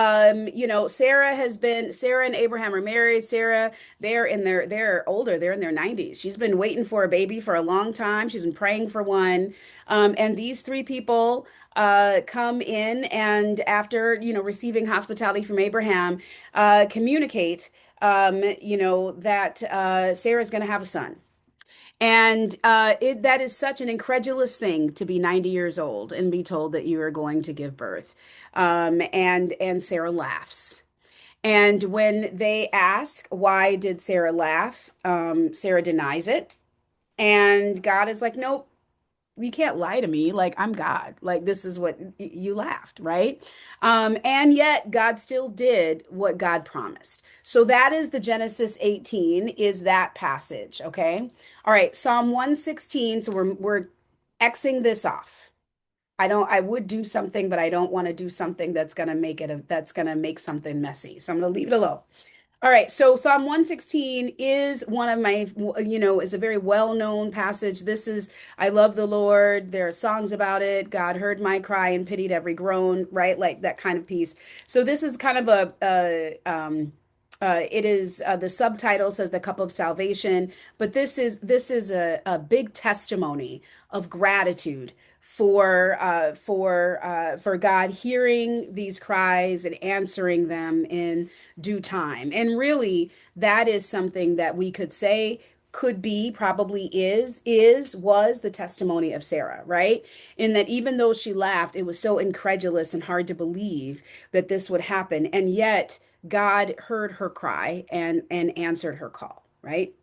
A: Sarah and Abraham are married. Sarah, they're older, they're in their 90s. She's been waiting for a baby for a long time. She's been praying for one. And these three people come in and after, receiving hospitality from Abraham, communicate that Sarah's going to have a son. And that is such an incredulous thing to be 90 years old and be told that you are going to give birth. And Sarah laughs. And when they ask, why did Sarah laugh? Sarah denies it. And God is like, nope, you can't lie to me. Like, I'm God. Like, this is what you laughed, right? And yet God still did what God promised. So that is the Genesis 18 is that passage, okay? All right, Psalm 116. So we're Xing this off. I would do something, but I don't want to do something that's gonna make something messy. So I'm gonna leave it alone. All right, so Psalm 116 is one of my, is a very well-known passage. I love the Lord. There are songs about it. God heard my cry and pitied every groan, right? Like that kind of piece. So this is kind of it is the subtitle says the cup of salvation, but this is a big testimony of gratitude for God hearing these cries and answering them in due time. And really, that is something that we could say could be, probably was the testimony of Sarah, right? In that even though she laughed, it was so incredulous and hard to believe that this would happen. And yet God heard her cry and answered her call, right?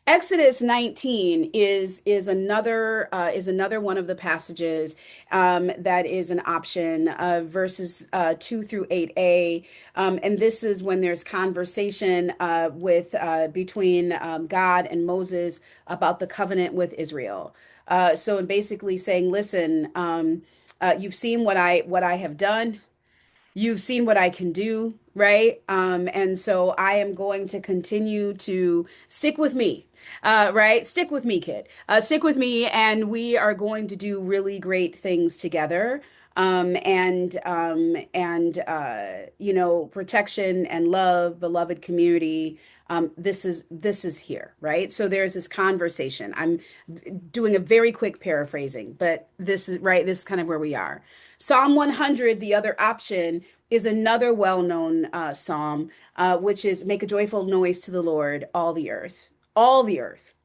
A: Exodus 19 is another one of the passages that is an option, verses 2 through 8a, and this is when there's conversation with between God and Moses about the covenant with Israel. So basically saying, listen, you've seen what I have done. You've seen what I can do, right? And so I am going to continue to stick with me, right? Stick with me, kid. Stick with me, and we are going to do really great things together. Protection and love, beloved community. This is here, right? So there's this conversation. I'm doing a very quick paraphrasing, but this is right. This is kind of where we are. Psalm 100, the other option, is another well-known psalm, which is make a joyful noise to the Lord, all the earth,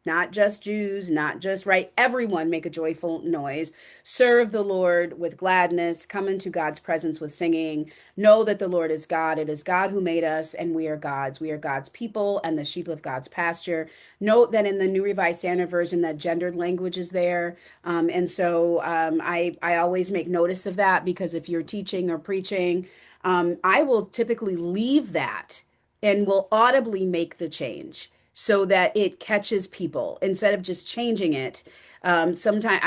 A: not just Jews, not just right. Everyone make a joyful noise. Serve the Lord with gladness. Come into God's presence with singing. Know that the Lord is God. It is God who made us, and we are God's. We are God's people and the sheep of God's pasture. Note that in the New Revised Standard Version, that gendered language is there. I always make notice of that because if you're teaching or preaching, I will typically leave that and will audibly make the change so that it catches people instead of just changing it. Sometimes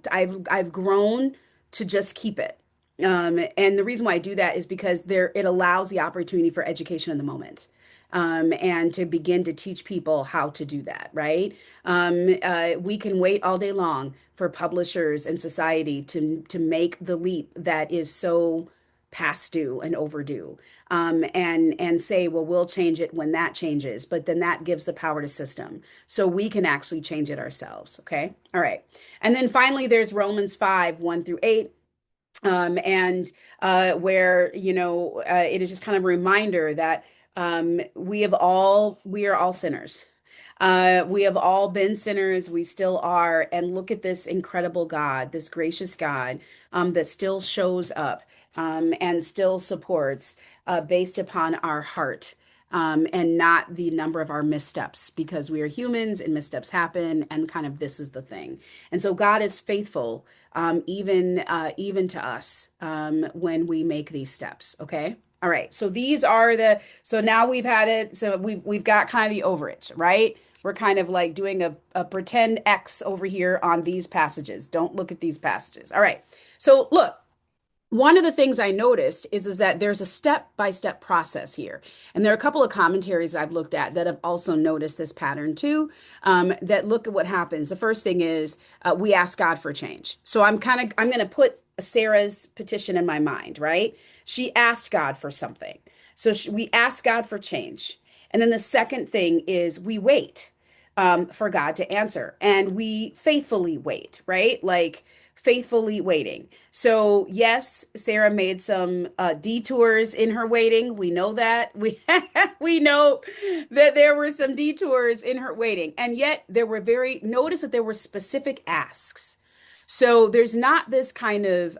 A: I've grown to just keep it. And the reason why I do that is because it allows the opportunity for education in the moment. and to begin to teach people how to do that, right? We can wait all day long for publishers and society to make the leap that is so past due and overdue, and say, well, we'll change it when that changes, but then that gives the power to system, so we can actually change it ourselves. Okay, all right. And then finally, there's Romans 5, 1 through 8. And where, it is just kind of a reminder that we are all sinners. We have all been sinners. We still are. And look at this incredible God, this gracious God, that still shows up, and still supports, based upon our heart. And not the number of our missteps, because we are humans and missteps happen, and kind of this is the thing. And so God is faithful, even to us, when we make these steps. Okay. All right. So these are so now we've had it. So we've got kind of the overage, right? We're kind of like doing a pretend X over here on these passages. Don't look at these passages. All right. So look, one of the things I noticed is that there's a step-by-step process here. And there are a couple of commentaries I've looked at that have also noticed this pattern too, that look at what happens. The first thing is, we ask God for change. So I'm going to put Sarah's petition in my mind, right? She asked God for something. So we ask God for change. And then the second thing is we wait, for God to answer. And we faithfully wait, right? Like faithfully waiting. So yes, Sarah made some detours in her waiting. We know that. We know that there were some detours in her waiting. And yet notice that there were specific asks. So there's not this kind of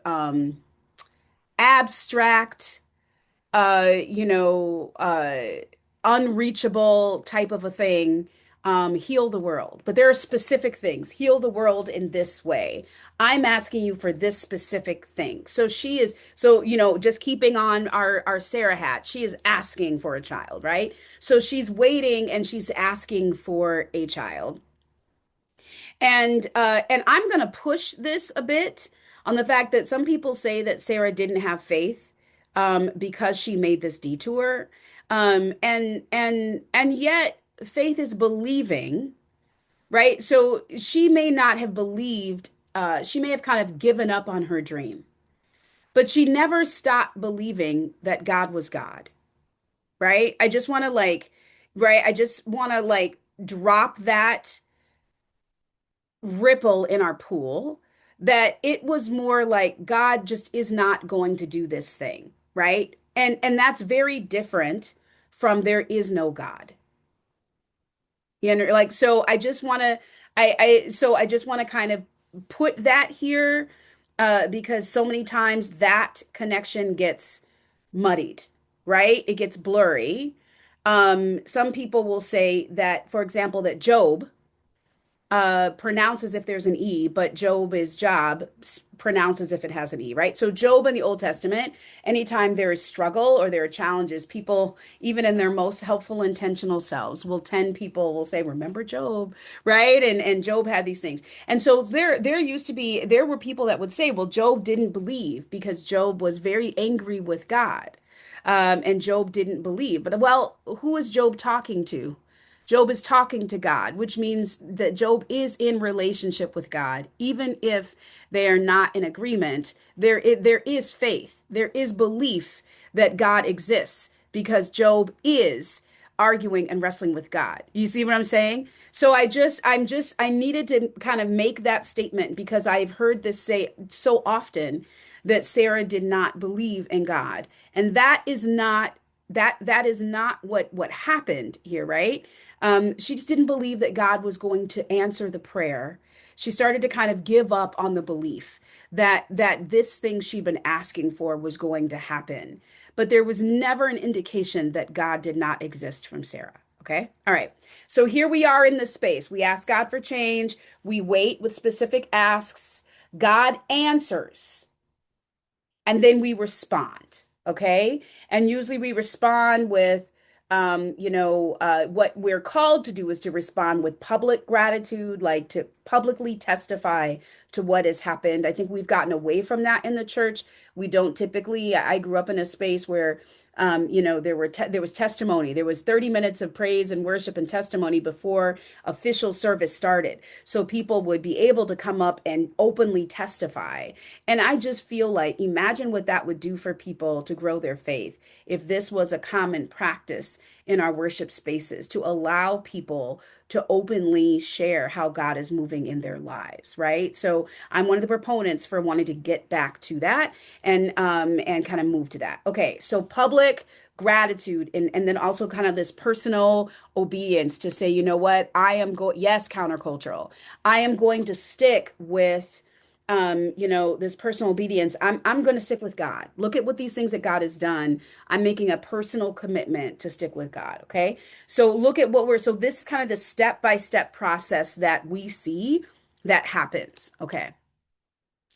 A: abstract, uh, you know, unreachable type of a thing, heal the world. But there are specific things. Heal the world in this way. I'm asking you for this specific thing. Just keeping on our Sarah hat, she is asking for a child, right? So she's waiting and she's asking for a child. And I'm going to push this a bit on the fact that some people say that Sarah didn't have faith, because she made this detour. And yet faith is believing, right? So she may not have believed, she may have kind of given up on her dream, but she never stopped believing that God was God, right? I just want to like drop that ripple in our pool, that it was more like God just is not going to do this thing, right? And that's very different from there is no God. You know, like so I just want to I just want to kind of put that here, because so many times that connection gets muddied, right? It gets blurry. Some people will say that, for example, that Job pronounce as if there's an E, but Job is Job, pronounce as if it has an E, right? So Job in the Old Testament, anytime there is struggle or there are challenges, people, even in their most helpful, intentional selves, people will say, remember Job, right? And Job had these things. And so there were people that would say, well, Job didn't believe because Job was very angry with God. And Job didn't believe. But well, who is Job talking to? Job is talking to God, which means that Job is in relationship with God, even if they are not in agreement. There is faith, there is belief that God exists because Job is arguing and wrestling with God. You see what I'm saying? So I needed to kind of make that statement because I've heard this say so often that Sarah did not believe in God, and that is not what happened here, right? She just didn't believe that God was going to answer the prayer. She started to kind of give up on the belief that this thing she'd been asking for was going to happen. But there was never an indication that God did not exist from Sarah. Okay. All right. So here we are in this space. We ask God for change. We wait with specific asks. God answers, and then we respond. Okay. And usually we respond with, what we're called to do is to respond with public gratitude, like to publicly testify to what has happened. I think we've gotten away from that in the church. We don't typically, I grew up in a space where There was testimony. There was 30 minutes of praise and worship and testimony before official service started. So people would be able to come up and openly testify. And I just feel like, imagine what that would do for people to grow their faith if this was a common practice in our worship spaces, to allow people to openly share how God is moving in their lives, right? So I'm one of the proponents for wanting to get back to that and kind of move to that. Okay, so public gratitude and then also kind of this personal obedience to say, you know what, yes, countercultural. I am going to stick with this personal obedience. I'm going to stick with God. Look at what these things that God has done. I'm making a personal commitment to stick with God. Okay. So look at so this is kind of the step-by-step process that we see that happens. Okay.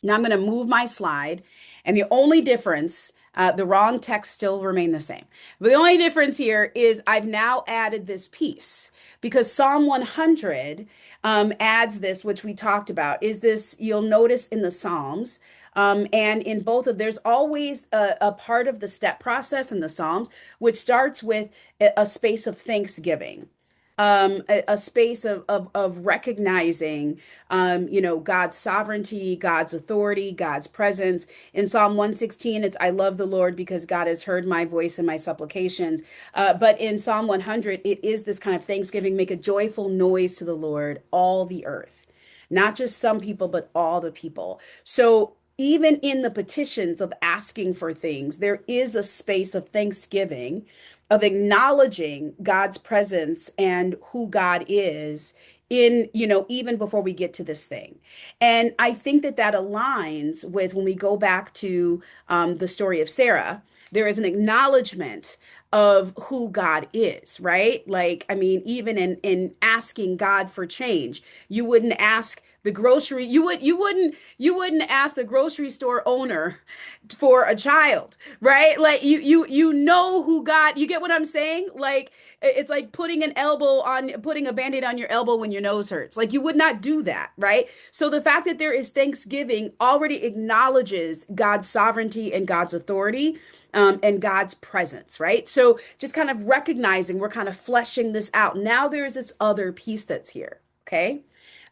A: Now I'm going to move my slide, and the only difference, the wrong text still remain the same. But the only difference here is I've now added this piece because Psalm 100 adds this, which we talked about, is this, you'll notice in the Psalms, and in both of, there's always a part of the step process in the Psalms, which starts with a space of thanksgiving. A space of recognizing, God's sovereignty, God's authority, God's presence. In Psalm 116, it's I love the Lord because God has heard my voice and my supplications. But in Psalm 100, it is this kind of thanksgiving, make a joyful noise to the Lord, all the earth, not just some people, but all the people. So even in the petitions of asking for things, there is a space of thanksgiving, of acknowledging God's presence and who God is in, even before we get to this thing. And I think that that aligns with when we go back to the story of Sarah. There is an acknowledgement of who God is, right? Like, I mean, even in asking God for change, you wouldn't ask the grocery, you wouldn't ask the grocery store owner for a child, right? Like you know who God, you get what I'm saying? Like it's like putting a band-aid on your elbow when your nose hurts. Like you would not do that, right? So the fact that there is thanksgiving already acknowledges God's sovereignty and God's authority, and God's presence, right? So just kind of recognizing we're kind of fleshing this out. Now there is this other piece that's here, okay?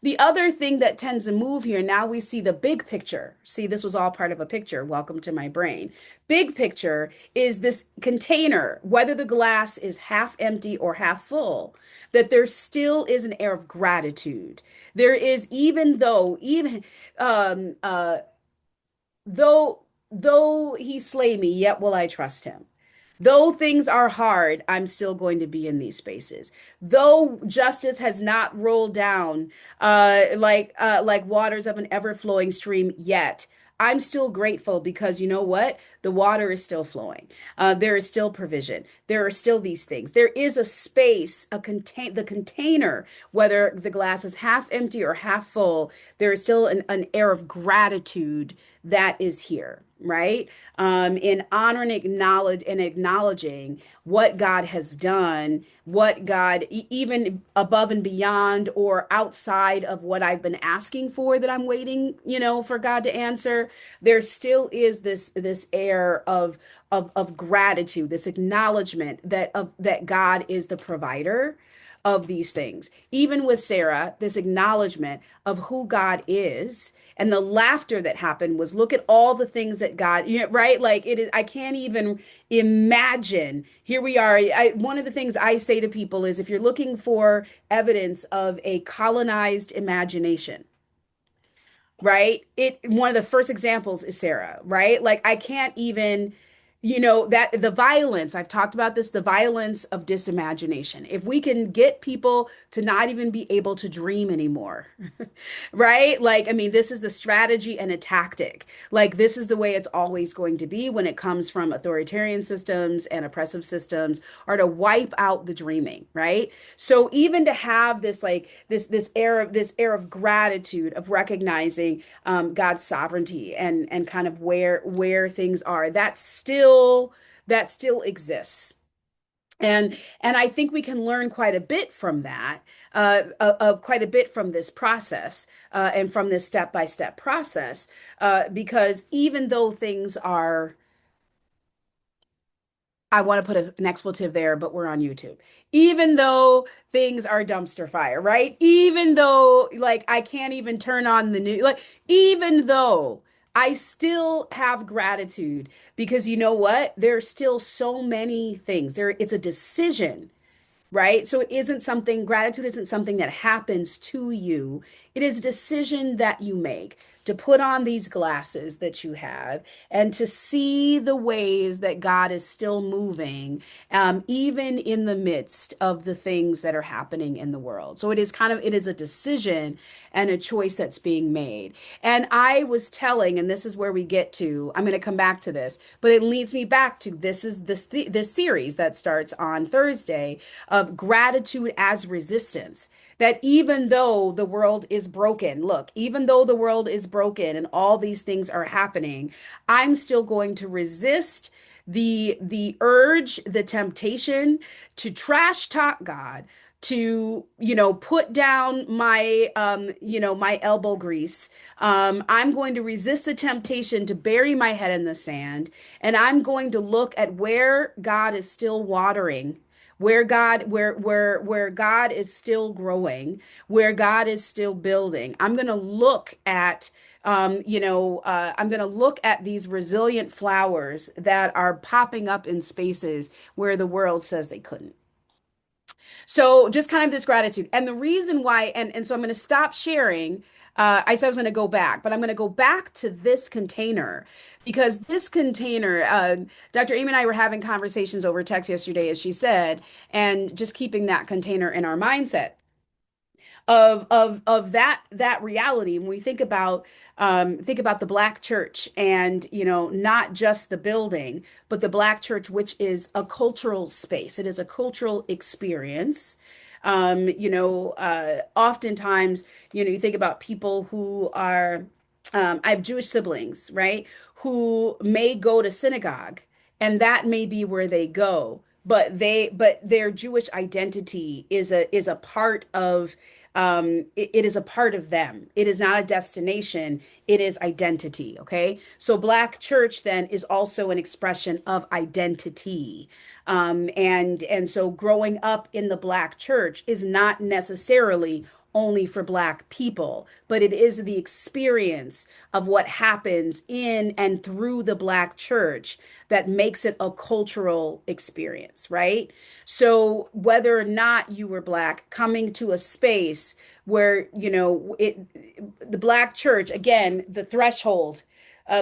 A: The other thing that tends to move here, now we see the big picture. See, this was all part of a picture. Welcome to my brain. Big picture is this container, whether the glass is half empty or half full, that there still is an air of gratitude. There is, um, uh, though he slay me, yet will I trust him. Though things are hard, I'm still going to be in these spaces. Though justice has not rolled down like waters of an ever-flowing stream yet, I'm still grateful because you know what? The water is still flowing. There is still provision. There are still these things. There is a space, the container, whether the glass is half empty or half full, there is still an air of gratitude that is here, right? In honoring and acknowledging what God has done, what God, even above and beyond or outside of what I've been asking for that I'm waiting, for God to answer, there still is this air of gratitude, this acknowledgement that God is the provider of these things. Even with Sarah, this acknowledgement of who God is and the laughter that happened was look at all the things that God, right? Like it is, I can't even imagine. Here we are. One of the things I say to people is if you're looking for evidence of a colonized imagination, right? One of the first examples is Sarah, right? Like I can't even, that the violence, I've talked about this, the violence of disimagination. If we can get people to not even be able to dream anymore, right? Like, I mean, this is a strategy and a tactic. Like, this is the way it's always going to be when it comes from authoritarian systems and oppressive systems, are to wipe out the dreaming, right? So even to have this, like, this air of gratitude, of recognizing God's sovereignty and kind of where things are, that still exists. And I think we can learn quite a bit from that, quite a bit from this process, and from this step-by-step process, because even though things are, I want to put an expletive there, but we're on YouTube. Even though things are dumpster fire, right? Even though like I can't even turn on the news, like even though I still have gratitude because you know what? There's still so many things. It's a decision, right? So it isn't something, gratitude isn't something that happens to you. It is a decision that you make to put on these glasses that you have and to see the ways that God is still moving, even in the midst of the things that are happening in the world. So it is a decision and a choice that's being made. And I was telling, and this is where we get to, I'm going to come back to this, but it leads me back to this series that starts on Thursday of gratitude as resistance. That even though the world is broken, look, even though the world is broken and all these things are happening, I'm still going to resist the urge, the temptation to trash talk God, to put down my my elbow grease. I'm going to resist the temptation to bury my head in the sand, and I'm going to look at where God is still watering, where God is still growing, where God is still building. I'm going to look at I'm going to look at these resilient flowers that are popping up in spaces where the world says they couldn't. So just kind of this gratitude. And the reason why, and so I'm going to stop sharing. I said I was going to go back, but I'm going to go back to this container because this container, Dr. Aimée and I were having conversations over text yesterday, as she said, and just keeping that container in our mindset of that reality when we think about the black church and not just the building but the black church, which is a cultural space. It is a cultural experience. Oftentimes you think about people who are I have Jewish siblings, right, who may go to synagogue and that may be where they go, but their Jewish identity is a part of it is a part of them. It is not a destination. It is identity. Okay. So Black church then is also an expression of identity. And so growing up in the Black church is not necessarily only for Black people, but it is the experience of what happens in and through the Black church that makes it a cultural experience, right? So whether or not you were Black, coming to a space where, the Black church, again, the threshold,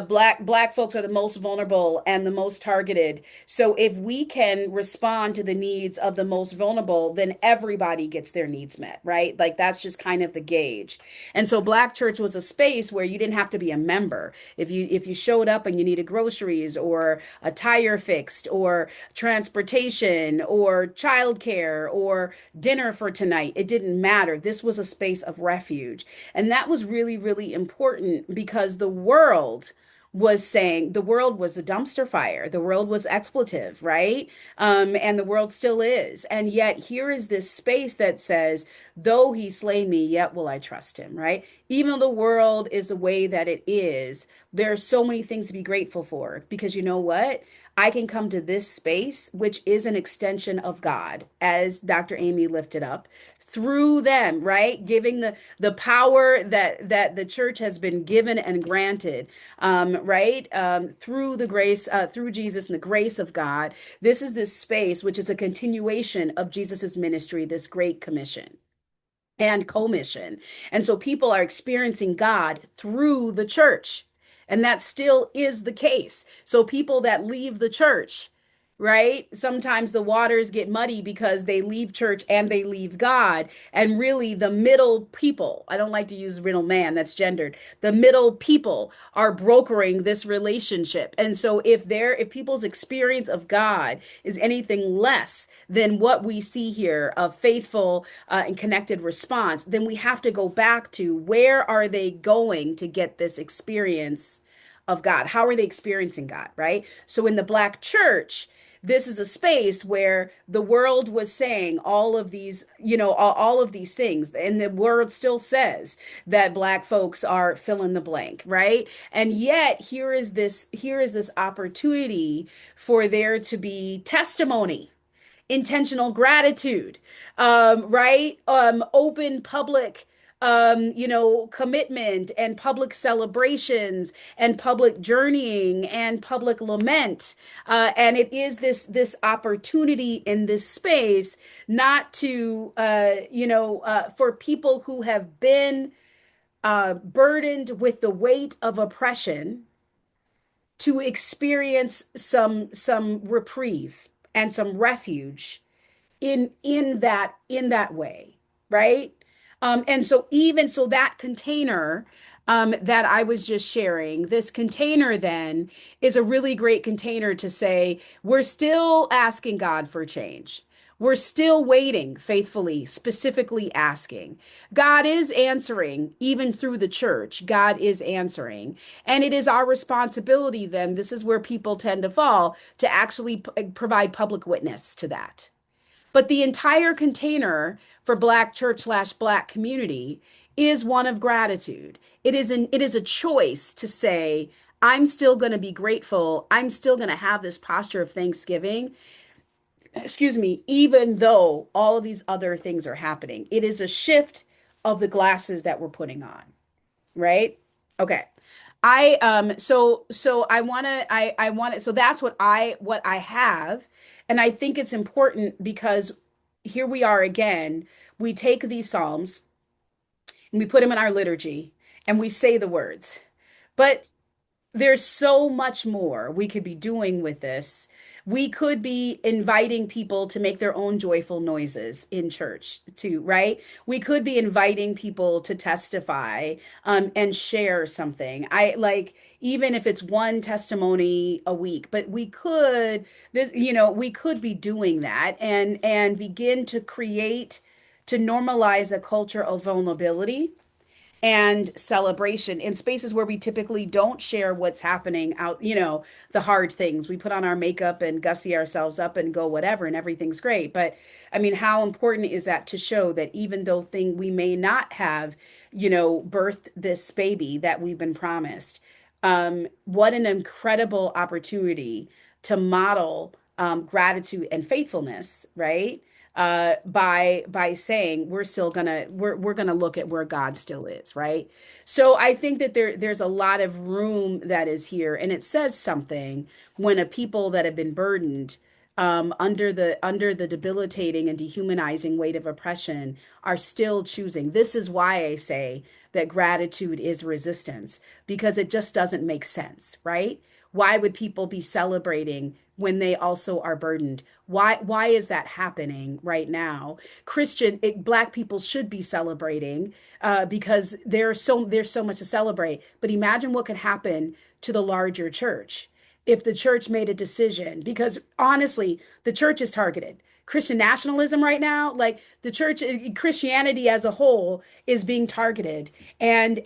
A: black folks are the most vulnerable and the most targeted. So if we can respond to the needs of the most vulnerable, then everybody gets their needs met, right? Like that's just kind of the gauge. And so Black church was a space where you didn't have to be a member. If you showed up and you needed groceries or a tire fixed or transportation or childcare or dinner for tonight, it didn't matter. This was a space of refuge. And that was really, really important because the world was a dumpster fire. The world was expletive, right? And the world still is. And yet here is this space that says, though he slay me, yet will I trust him, right? Even though the world is the way that it is, there are so many things to be grateful for because you know what? I can come to this space, which is an extension of God, as Dr. Aimée lifted up, through them, right? Giving the power that the church has been given and granted, right? Through the grace, through Jesus and the grace of God. This is this space which is a continuation of Jesus's ministry, this great commission and commission. And so people are experiencing God through the church. And that still is the case. So people that leave the church, right? Sometimes the waters get muddy because they leave church and they leave God. And really, the middle people, I don't like to use middle man, that's gendered. The middle people are brokering this relationship. And so if people's experience of God is anything less than what we see here of faithful and connected response, then we have to go back to where are they going to get this experience of God? How are they experiencing God, right? So in the Black church, this is a space where the world was saying all of these, all of these things, and the world still says that Black folks are fill in the blank, right? And yet here is this opportunity for there to be testimony, intentional gratitude, right? Open public, commitment and public celebrations and public journeying and public lament. And it is this opportunity in this space not to, for people who have been burdened with the weight of oppression to experience some reprieve and some refuge in that way, right? And so even so that container that I was just sharing, this container then is a really great container to say we're still asking God for change. We're still waiting faithfully, specifically asking. God is answering, even through the church. God is answering. And it is our responsibility then, this is where people tend to fall, to actually provide public witness to that. But the entire container for Black church slash Black community is one of gratitude. It is a choice to say, I'm still going to be grateful. I'm still going to have this posture of thanksgiving, excuse me, even though all of these other things are happening. It is a shift of the glasses that we're putting on, right? Okay. I want to so that's what I have, and I think it's important because here we are again. We take these psalms and we put them in our liturgy and we say the words. But there's so much more we could be doing with this. We could be inviting people to make their own joyful noises in church too, right? We could be inviting people to testify and share something. I like even if it's one testimony a week, but we could be doing that and begin to create to normalize a culture of vulnerability and celebration in spaces where we typically don't share what's happening out, the hard things. We put on our makeup and gussy ourselves up and go whatever, and everything's great. But I mean, how important is that to show that even though we may not have, birthed this baby that we've been promised, what an incredible opportunity to model gratitude and faithfulness, right? By saying we're gonna look at where God still is, right? So I think that there's a lot of room that is here, and it says something when a people that have been burdened under the debilitating and dehumanizing weight of oppression are still choosing. This is why I say that gratitude is resistance, because it just doesn't make sense, right? Why would people be celebrating when they also are burdened? Why is that happening right now? Black people should be celebrating because there's so much to celebrate. But imagine what could happen to the larger church if the church made a decision, because honestly, the church is targeted. Christian nationalism right now, like the church, Christianity as a whole is being targeted. And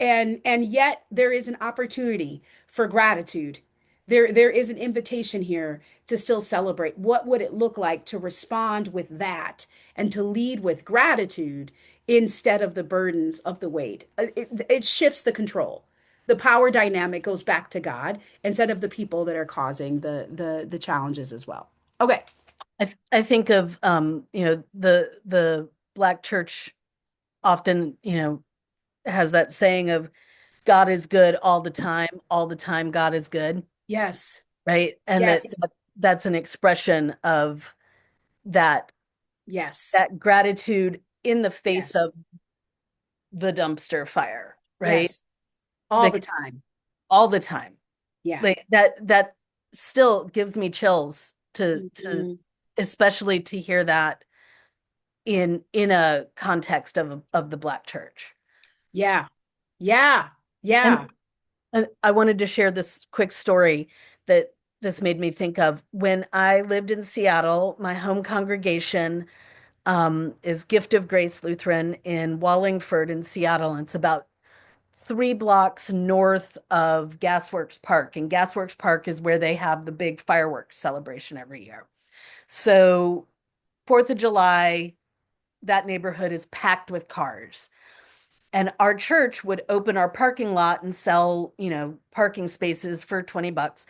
A: yet there is an opportunity for gratitude. There is an invitation here to still celebrate. What would it look like to respond with that and to lead with gratitude instead of the burdens of the weight? It shifts the control. The power dynamic goes back to God instead of the people that are causing the challenges as well. Okay.
B: I think of the Black church often, has that saying of God is good all the time God is good,
A: Yes.
B: right? And
A: Yes.
B: that's an expression of that
A: Yes.
B: that gratitude in the face of
A: Yes.
B: the dumpster fire, right?
A: Yes. All the
B: Because
A: time.
B: all the time.
A: Yeah.
B: Like that still gives me chills to
A: Mhm.
B: especially to hear that in a context of the Black church.
A: Yeah. Yeah. Yeah.
B: And I wanted to share this quick story that this made me think of. When I lived in Seattle, my home congregation is Gift of Grace Lutheran in Wallingford in Seattle. And it's about 3 blocks north of Gasworks Park. And Gasworks Park is where they have the big fireworks celebration every year. So 4th of July, that neighborhood is packed with cars. And our church would open our parking lot and sell, parking spaces for 20 bucks.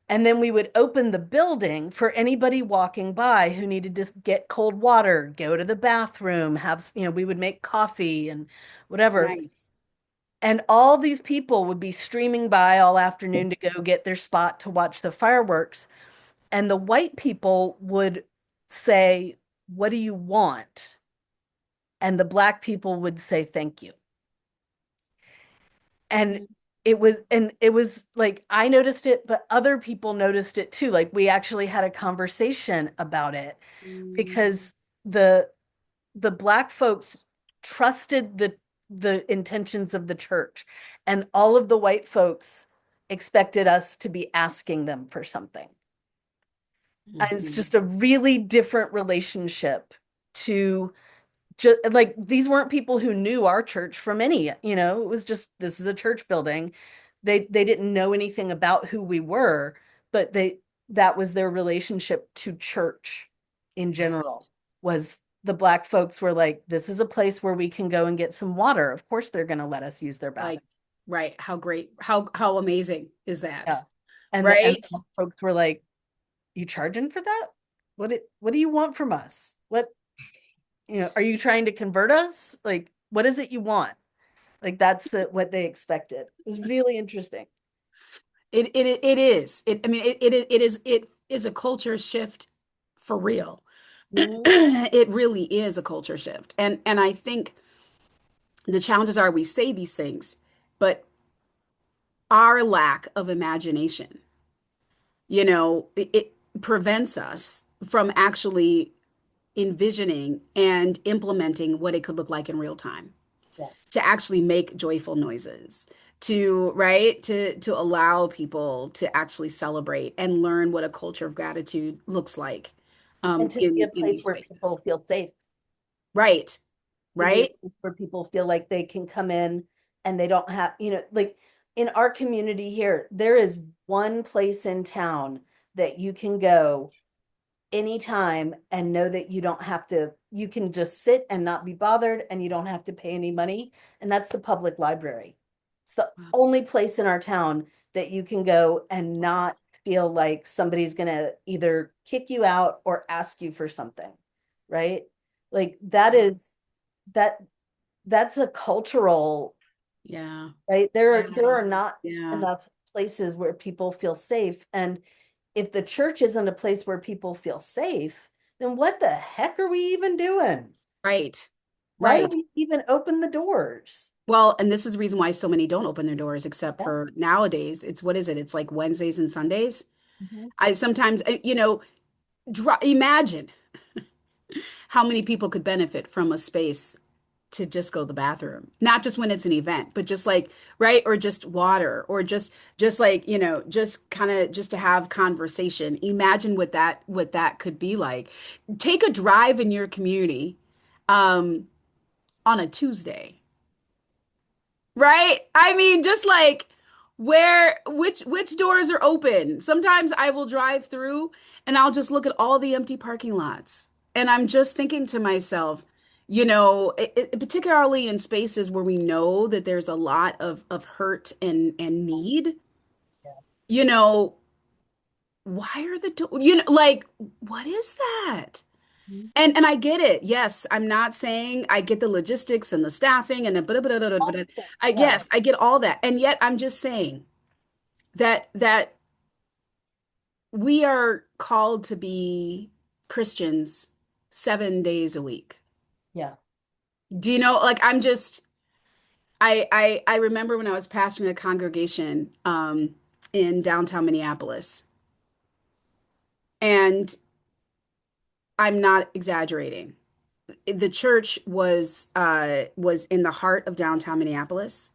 B: And then we would open the building for anybody walking by who needed to get cold water, go to the bathroom, we would make coffee and whatever.
A: Nice.
B: And all these people would be streaming by all afternoon to go get their spot to watch the fireworks. And the white people would say, "What do you want?" And the black people would say, "Thank you." And it was like I noticed it, but other people noticed it too. Like we actually had a conversation about it
A: Mm,
B: because the the black folks trusted the intentions of the church, and all of the white folks expected us to be asking them for something. And it's
A: mhm.
B: just a really different relationship to just like these weren't people who knew our church from it was just this is a church building. They didn't know anything about who we were, but that was their relationship to church in general.
A: Right.
B: Was the black folks were like, this is a place where we can go and get some water. Of course they're going to let us use their bathroom.
A: Like, right. How great. How amazing is
B: Yeah.
A: that?
B: And
A: Right?
B: the black folks were like, you charging for that? What do you want from us? Are you trying to convert us? Like, what is it you want? Like that's what they expected. It was really interesting.
A: It is. I mean, it is a culture shift for real.
B: Mhm.
A: It really is a culture shift. And I think the challenges are we say these things, but our lack of imagination, it prevents us from actually envisioning and implementing what it could look like in real time,
B: Yeah.
A: to actually make joyful noises, to right to allow people to actually celebrate and learn what a culture of gratitude looks like
B: And to be a
A: in
B: place
A: these
B: where
A: spaces.
B: people feel safe,
A: Right,
B: to be a
A: right,
B: place where people feel like they can come in and they don't like in our community here, there is one place in town that you can go anytime and know that you can just sit and not be bothered and you don't have to pay any money. And that's the public library. It's the only place in our town that you can go and not feel like somebody's going to either kick you out or ask you for something, right? Like that that's a cultural,
A: yeah,
B: right? There
A: yeah,
B: are not
A: yeah.
B: enough places where people feel safe. And if the church isn't a place where people feel safe, then what the heck are we even doing?
A: Right,
B: Why do
A: right.
B: we even open the doors?
A: Well, and this is the reason why so many don't open their doors, except
B: Yeah.
A: for nowadays. It's what is it? It's like Wednesdays and Sundays.
B: Mhm.
A: I sometimes, imagine how many people could benefit from a space to just go to the bathroom, not just when it's an event, but just like, right, or just water, or just like, just kind of just to have conversation. Imagine what that could be like. Take a drive in your community um on a Tuesday. Right? I mean, just like which doors are open. Sometimes I will drive through and I'll just look at all the empty parking lots. And I'm just thinking to myself, particularly in spaces where we know that there's a lot of hurt and need, you know, why are the door, like what is that?
B: Mhm.
A: And I get it. Yes, I'm not saying I get the logistics and the staffing and the but I
B: Yeah,
A: yes, I get all that. And yet I'm just saying that we are called to be Christians 7 days a week.
B: yeah.
A: Do you know, like I remember when I was pastoring a congregation in downtown Minneapolis, and I'm not exaggerating. The church was in the heart of downtown Minneapolis.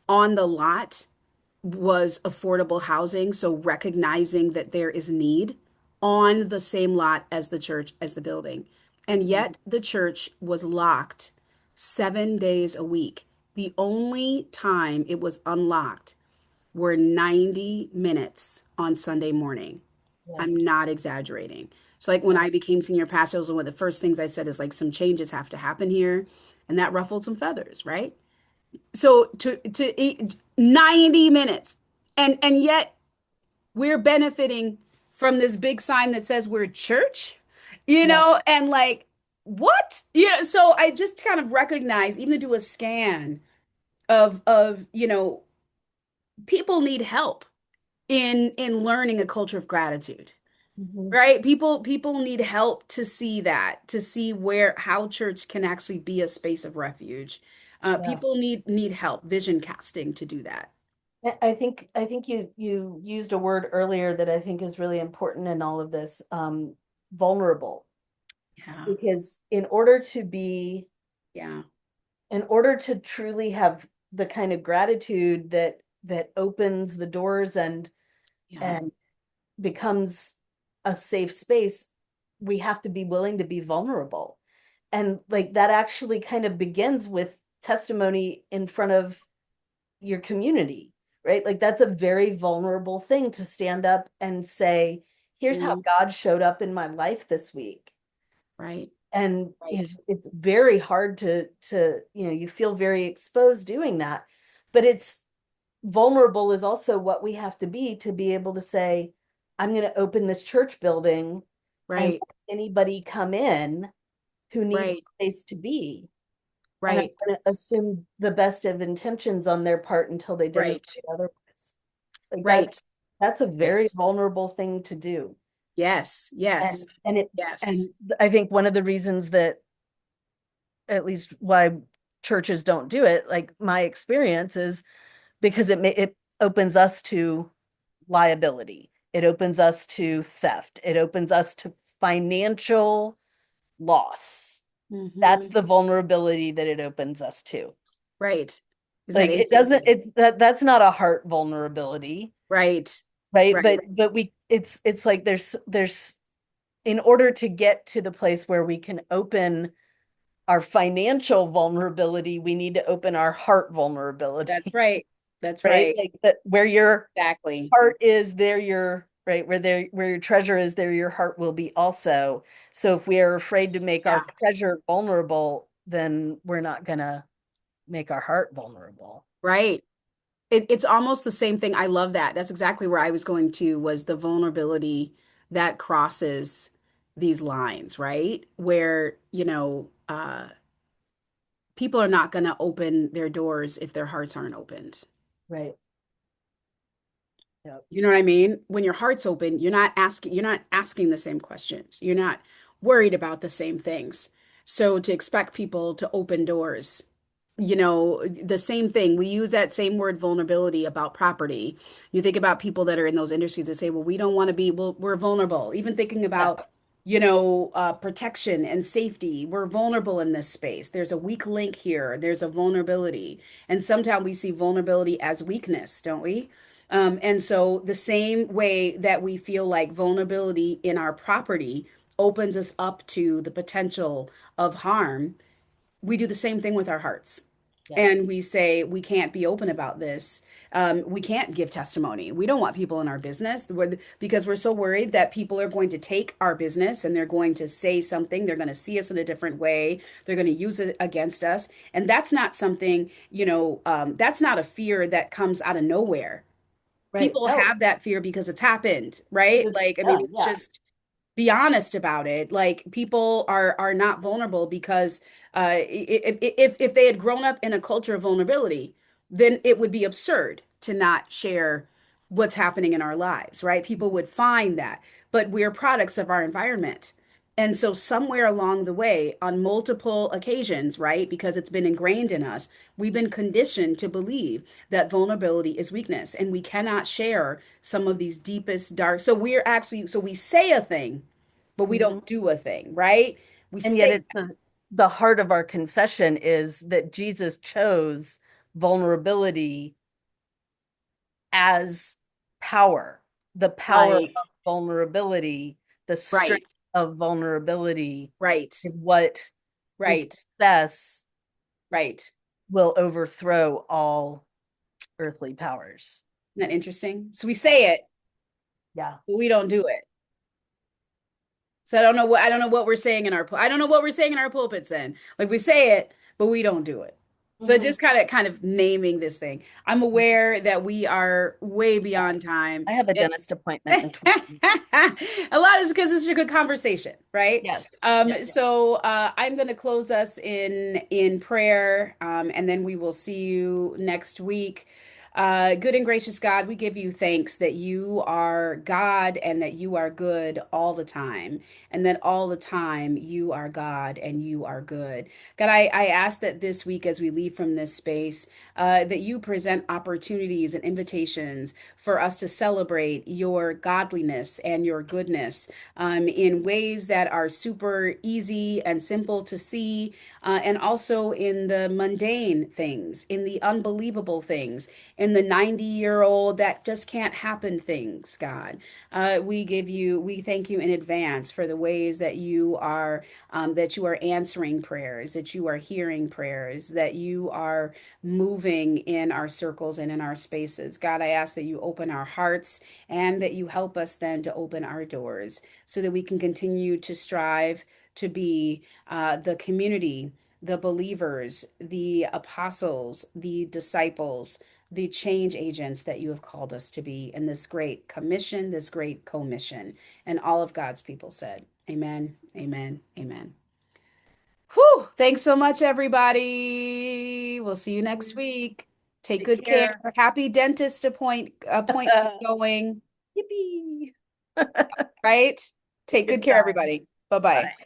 A: On the lot was affordable housing, so recognizing that there is need on the same lot as the church, as the building. And
B: Mhm.
A: yet the church was locked 7 days a week. The only time it was unlocked were 90 minutes on Sunday morning.
B: Yeah.
A: I'm not exaggerating. So like when
B: Yeah.
A: I became senior pastor, it was one of the first things I said is like some changes have to happen here. And that ruffled some feathers, right? So to eat 90 minutes. And yet we're benefiting from this big sign that says we're church,
B: Yeah.
A: and like what? Yeah, so I just kind of recognize, even to do a scan of people need help in learning a culture of gratitude.
B: Mhm.
A: Right? People need help to see that, to see where how church can actually be a space of refuge.
B: Yeah.
A: People need help, vision casting to do that.
B: I think you used a word earlier that I think is really important in all of this, vulnerable.
A: Yeah.
B: Because
A: Yeah.
B: in order to truly have the kind of gratitude that opens the doors
A: Yeah.
B: and becomes a safe space, we have to be willing to be vulnerable. And like that actually kind of begins with testimony in front of your community, right? Like that's a very vulnerable thing to stand up and say, here's how
A: Yeah.
B: God showed up in my life this week.
A: Right.
B: And
A: Right.
B: it's very hard to you feel very exposed doing that. But it's vulnerable is also what we have to be able to say, I'm going to open this church building and
A: Right.
B: let anybody come in who needs
A: Right.
B: a place to be. And I'm
A: Right.
B: going to assume the best of intentions on their part until they
A: Right.
B: demonstrate otherwise. Like
A: Right.
B: that's a very
A: Right.
B: vulnerable thing to do.
A: Yes. Yes.
B: And
A: Yes.
B: I think one of the reasons that at least why churches don't do it, like my experience is because it opens us to liability. It opens us to theft. It opens us to financial loss. That's
A: Hmm.
B: the vulnerability that it opens us to.
A: Right. Isn't that
B: Like it doesn't
A: interesting?
B: that's not a heart vulnerability,
A: Right.
B: right?
A: Right.
B: But we it's like there's in order to get to the place where we can open our financial vulnerability, we need to open our heart
A: That's
B: vulnerability,
A: right. That's
B: right?
A: right.
B: Like that where your
A: Exactly.
B: heart is, there your right, where your treasure is, there your heart will be also. So if we are afraid to make our
A: Yeah.
B: treasure vulnerable, then we're not gonna make our heart vulnerable.
A: Right. It's almost the same thing. I love that. That's exactly where I was going to, was the vulnerability that crosses these lines, right? Where, people are not going to open their doors if their hearts aren't opened.
B: Right. Yep.
A: You know what I mean? When your heart's open, you're not asking the same questions. You're not worried about the same things. So to expect people to open doors, the same thing. We use that same word vulnerability about property. You think about people that are in those industries that say, well, we don't want to be, well, we're vulnerable. Even thinking
B: Yeah.
A: about, protection and safety, we're vulnerable in this space. There's a weak link here. There's a vulnerability. And sometimes we see vulnerability as weakness, don't we? And so the same way that we feel like vulnerability in our property opens us up to the potential of harm, we do the same thing with our hearts.
B: Yeah.
A: And we say, we can't be open about this. We can't give testimony. We don't want people in our business because we're so worried that people are going to take our business and they're going to say something. They're going to see us in a different way. They're going to use it against us. And that's not something, that's not a fear that comes out of nowhere.
B: Right.
A: People
B: No.
A: have that fear because it's happened, right?
B: Because
A: Like, I mean,
B: yeah,
A: let's
B: yeah.
A: just be honest about it. Like, people are not vulnerable because if they had grown up in a culture of vulnerability, then it would be absurd to not share what's happening in our lives, right? People would find that, but we're products of our environment. And so somewhere along the way, on multiple occasions, right, because it's been ingrained in us, we've been conditioned to believe that vulnerability is weakness and we cannot share some of these deepest dark. So we say a thing, but we
B: Mhm.
A: don't do a thing, right? We
B: And yet
A: say,
B: it's the heart of our confession is that Jesus chose vulnerability as power. The power
A: right,
B: of vulnerability, the
A: right,
B: strength of vulnerability
A: right,
B: is what we
A: right,
B: confess
A: right.
B: will overthrow all earthly powers.
A: Isn't that interesting? So we
B: Yeah.
A: say it,
B: Yeah.
A: but we don't do it. So I don't know what we're saying in our I don't know what we're saying in our pulpits then. Like we say it, but we don't do it. So
B: Mhm.
A: just kind of naming this thing. I'm aware that we are way beyond time.
B: I have a dentist appointment in 20 minutes.
A: A lot is because it's a good conversation, right?
B: Yes. Yep. Yep.
A: I'm going to close us in prayer, and then we will see you next week. Good and gracious God, we give you thanks that you are God and that you are good all the time, and that all the time you are God and you are good. God, I ask that this week as we leave from this space, that you present opportunities and invitations for us to celebrate your godliness and your goodness in ways that are super easy and simple to see, and also in the mundane things, in the unbelievable things, in the 90-year-old that just can't happen things, God. We thank you in advance for the ways that you are answering prayers, that you are hearing prayers, that you are moving in our circles and in our spaces. God, I ask that you open our hearts and that you help us then to open our doors so that we can continue to strive to be the community, the believers, the apostles, the disciples, the change agents that you have called us to be in this great commission, this great commission. And all of God's people said, Amen, amen, amen. Whew, thanks so much, everybody. We'll see you next week. Take
B: Take
A: good care.
B: care.
A: Happy dentist appointment going,
B: Yippee.
A: right? Take good care,
B: Goodbye.
A: everybody. Bye-bye.
B: Bye.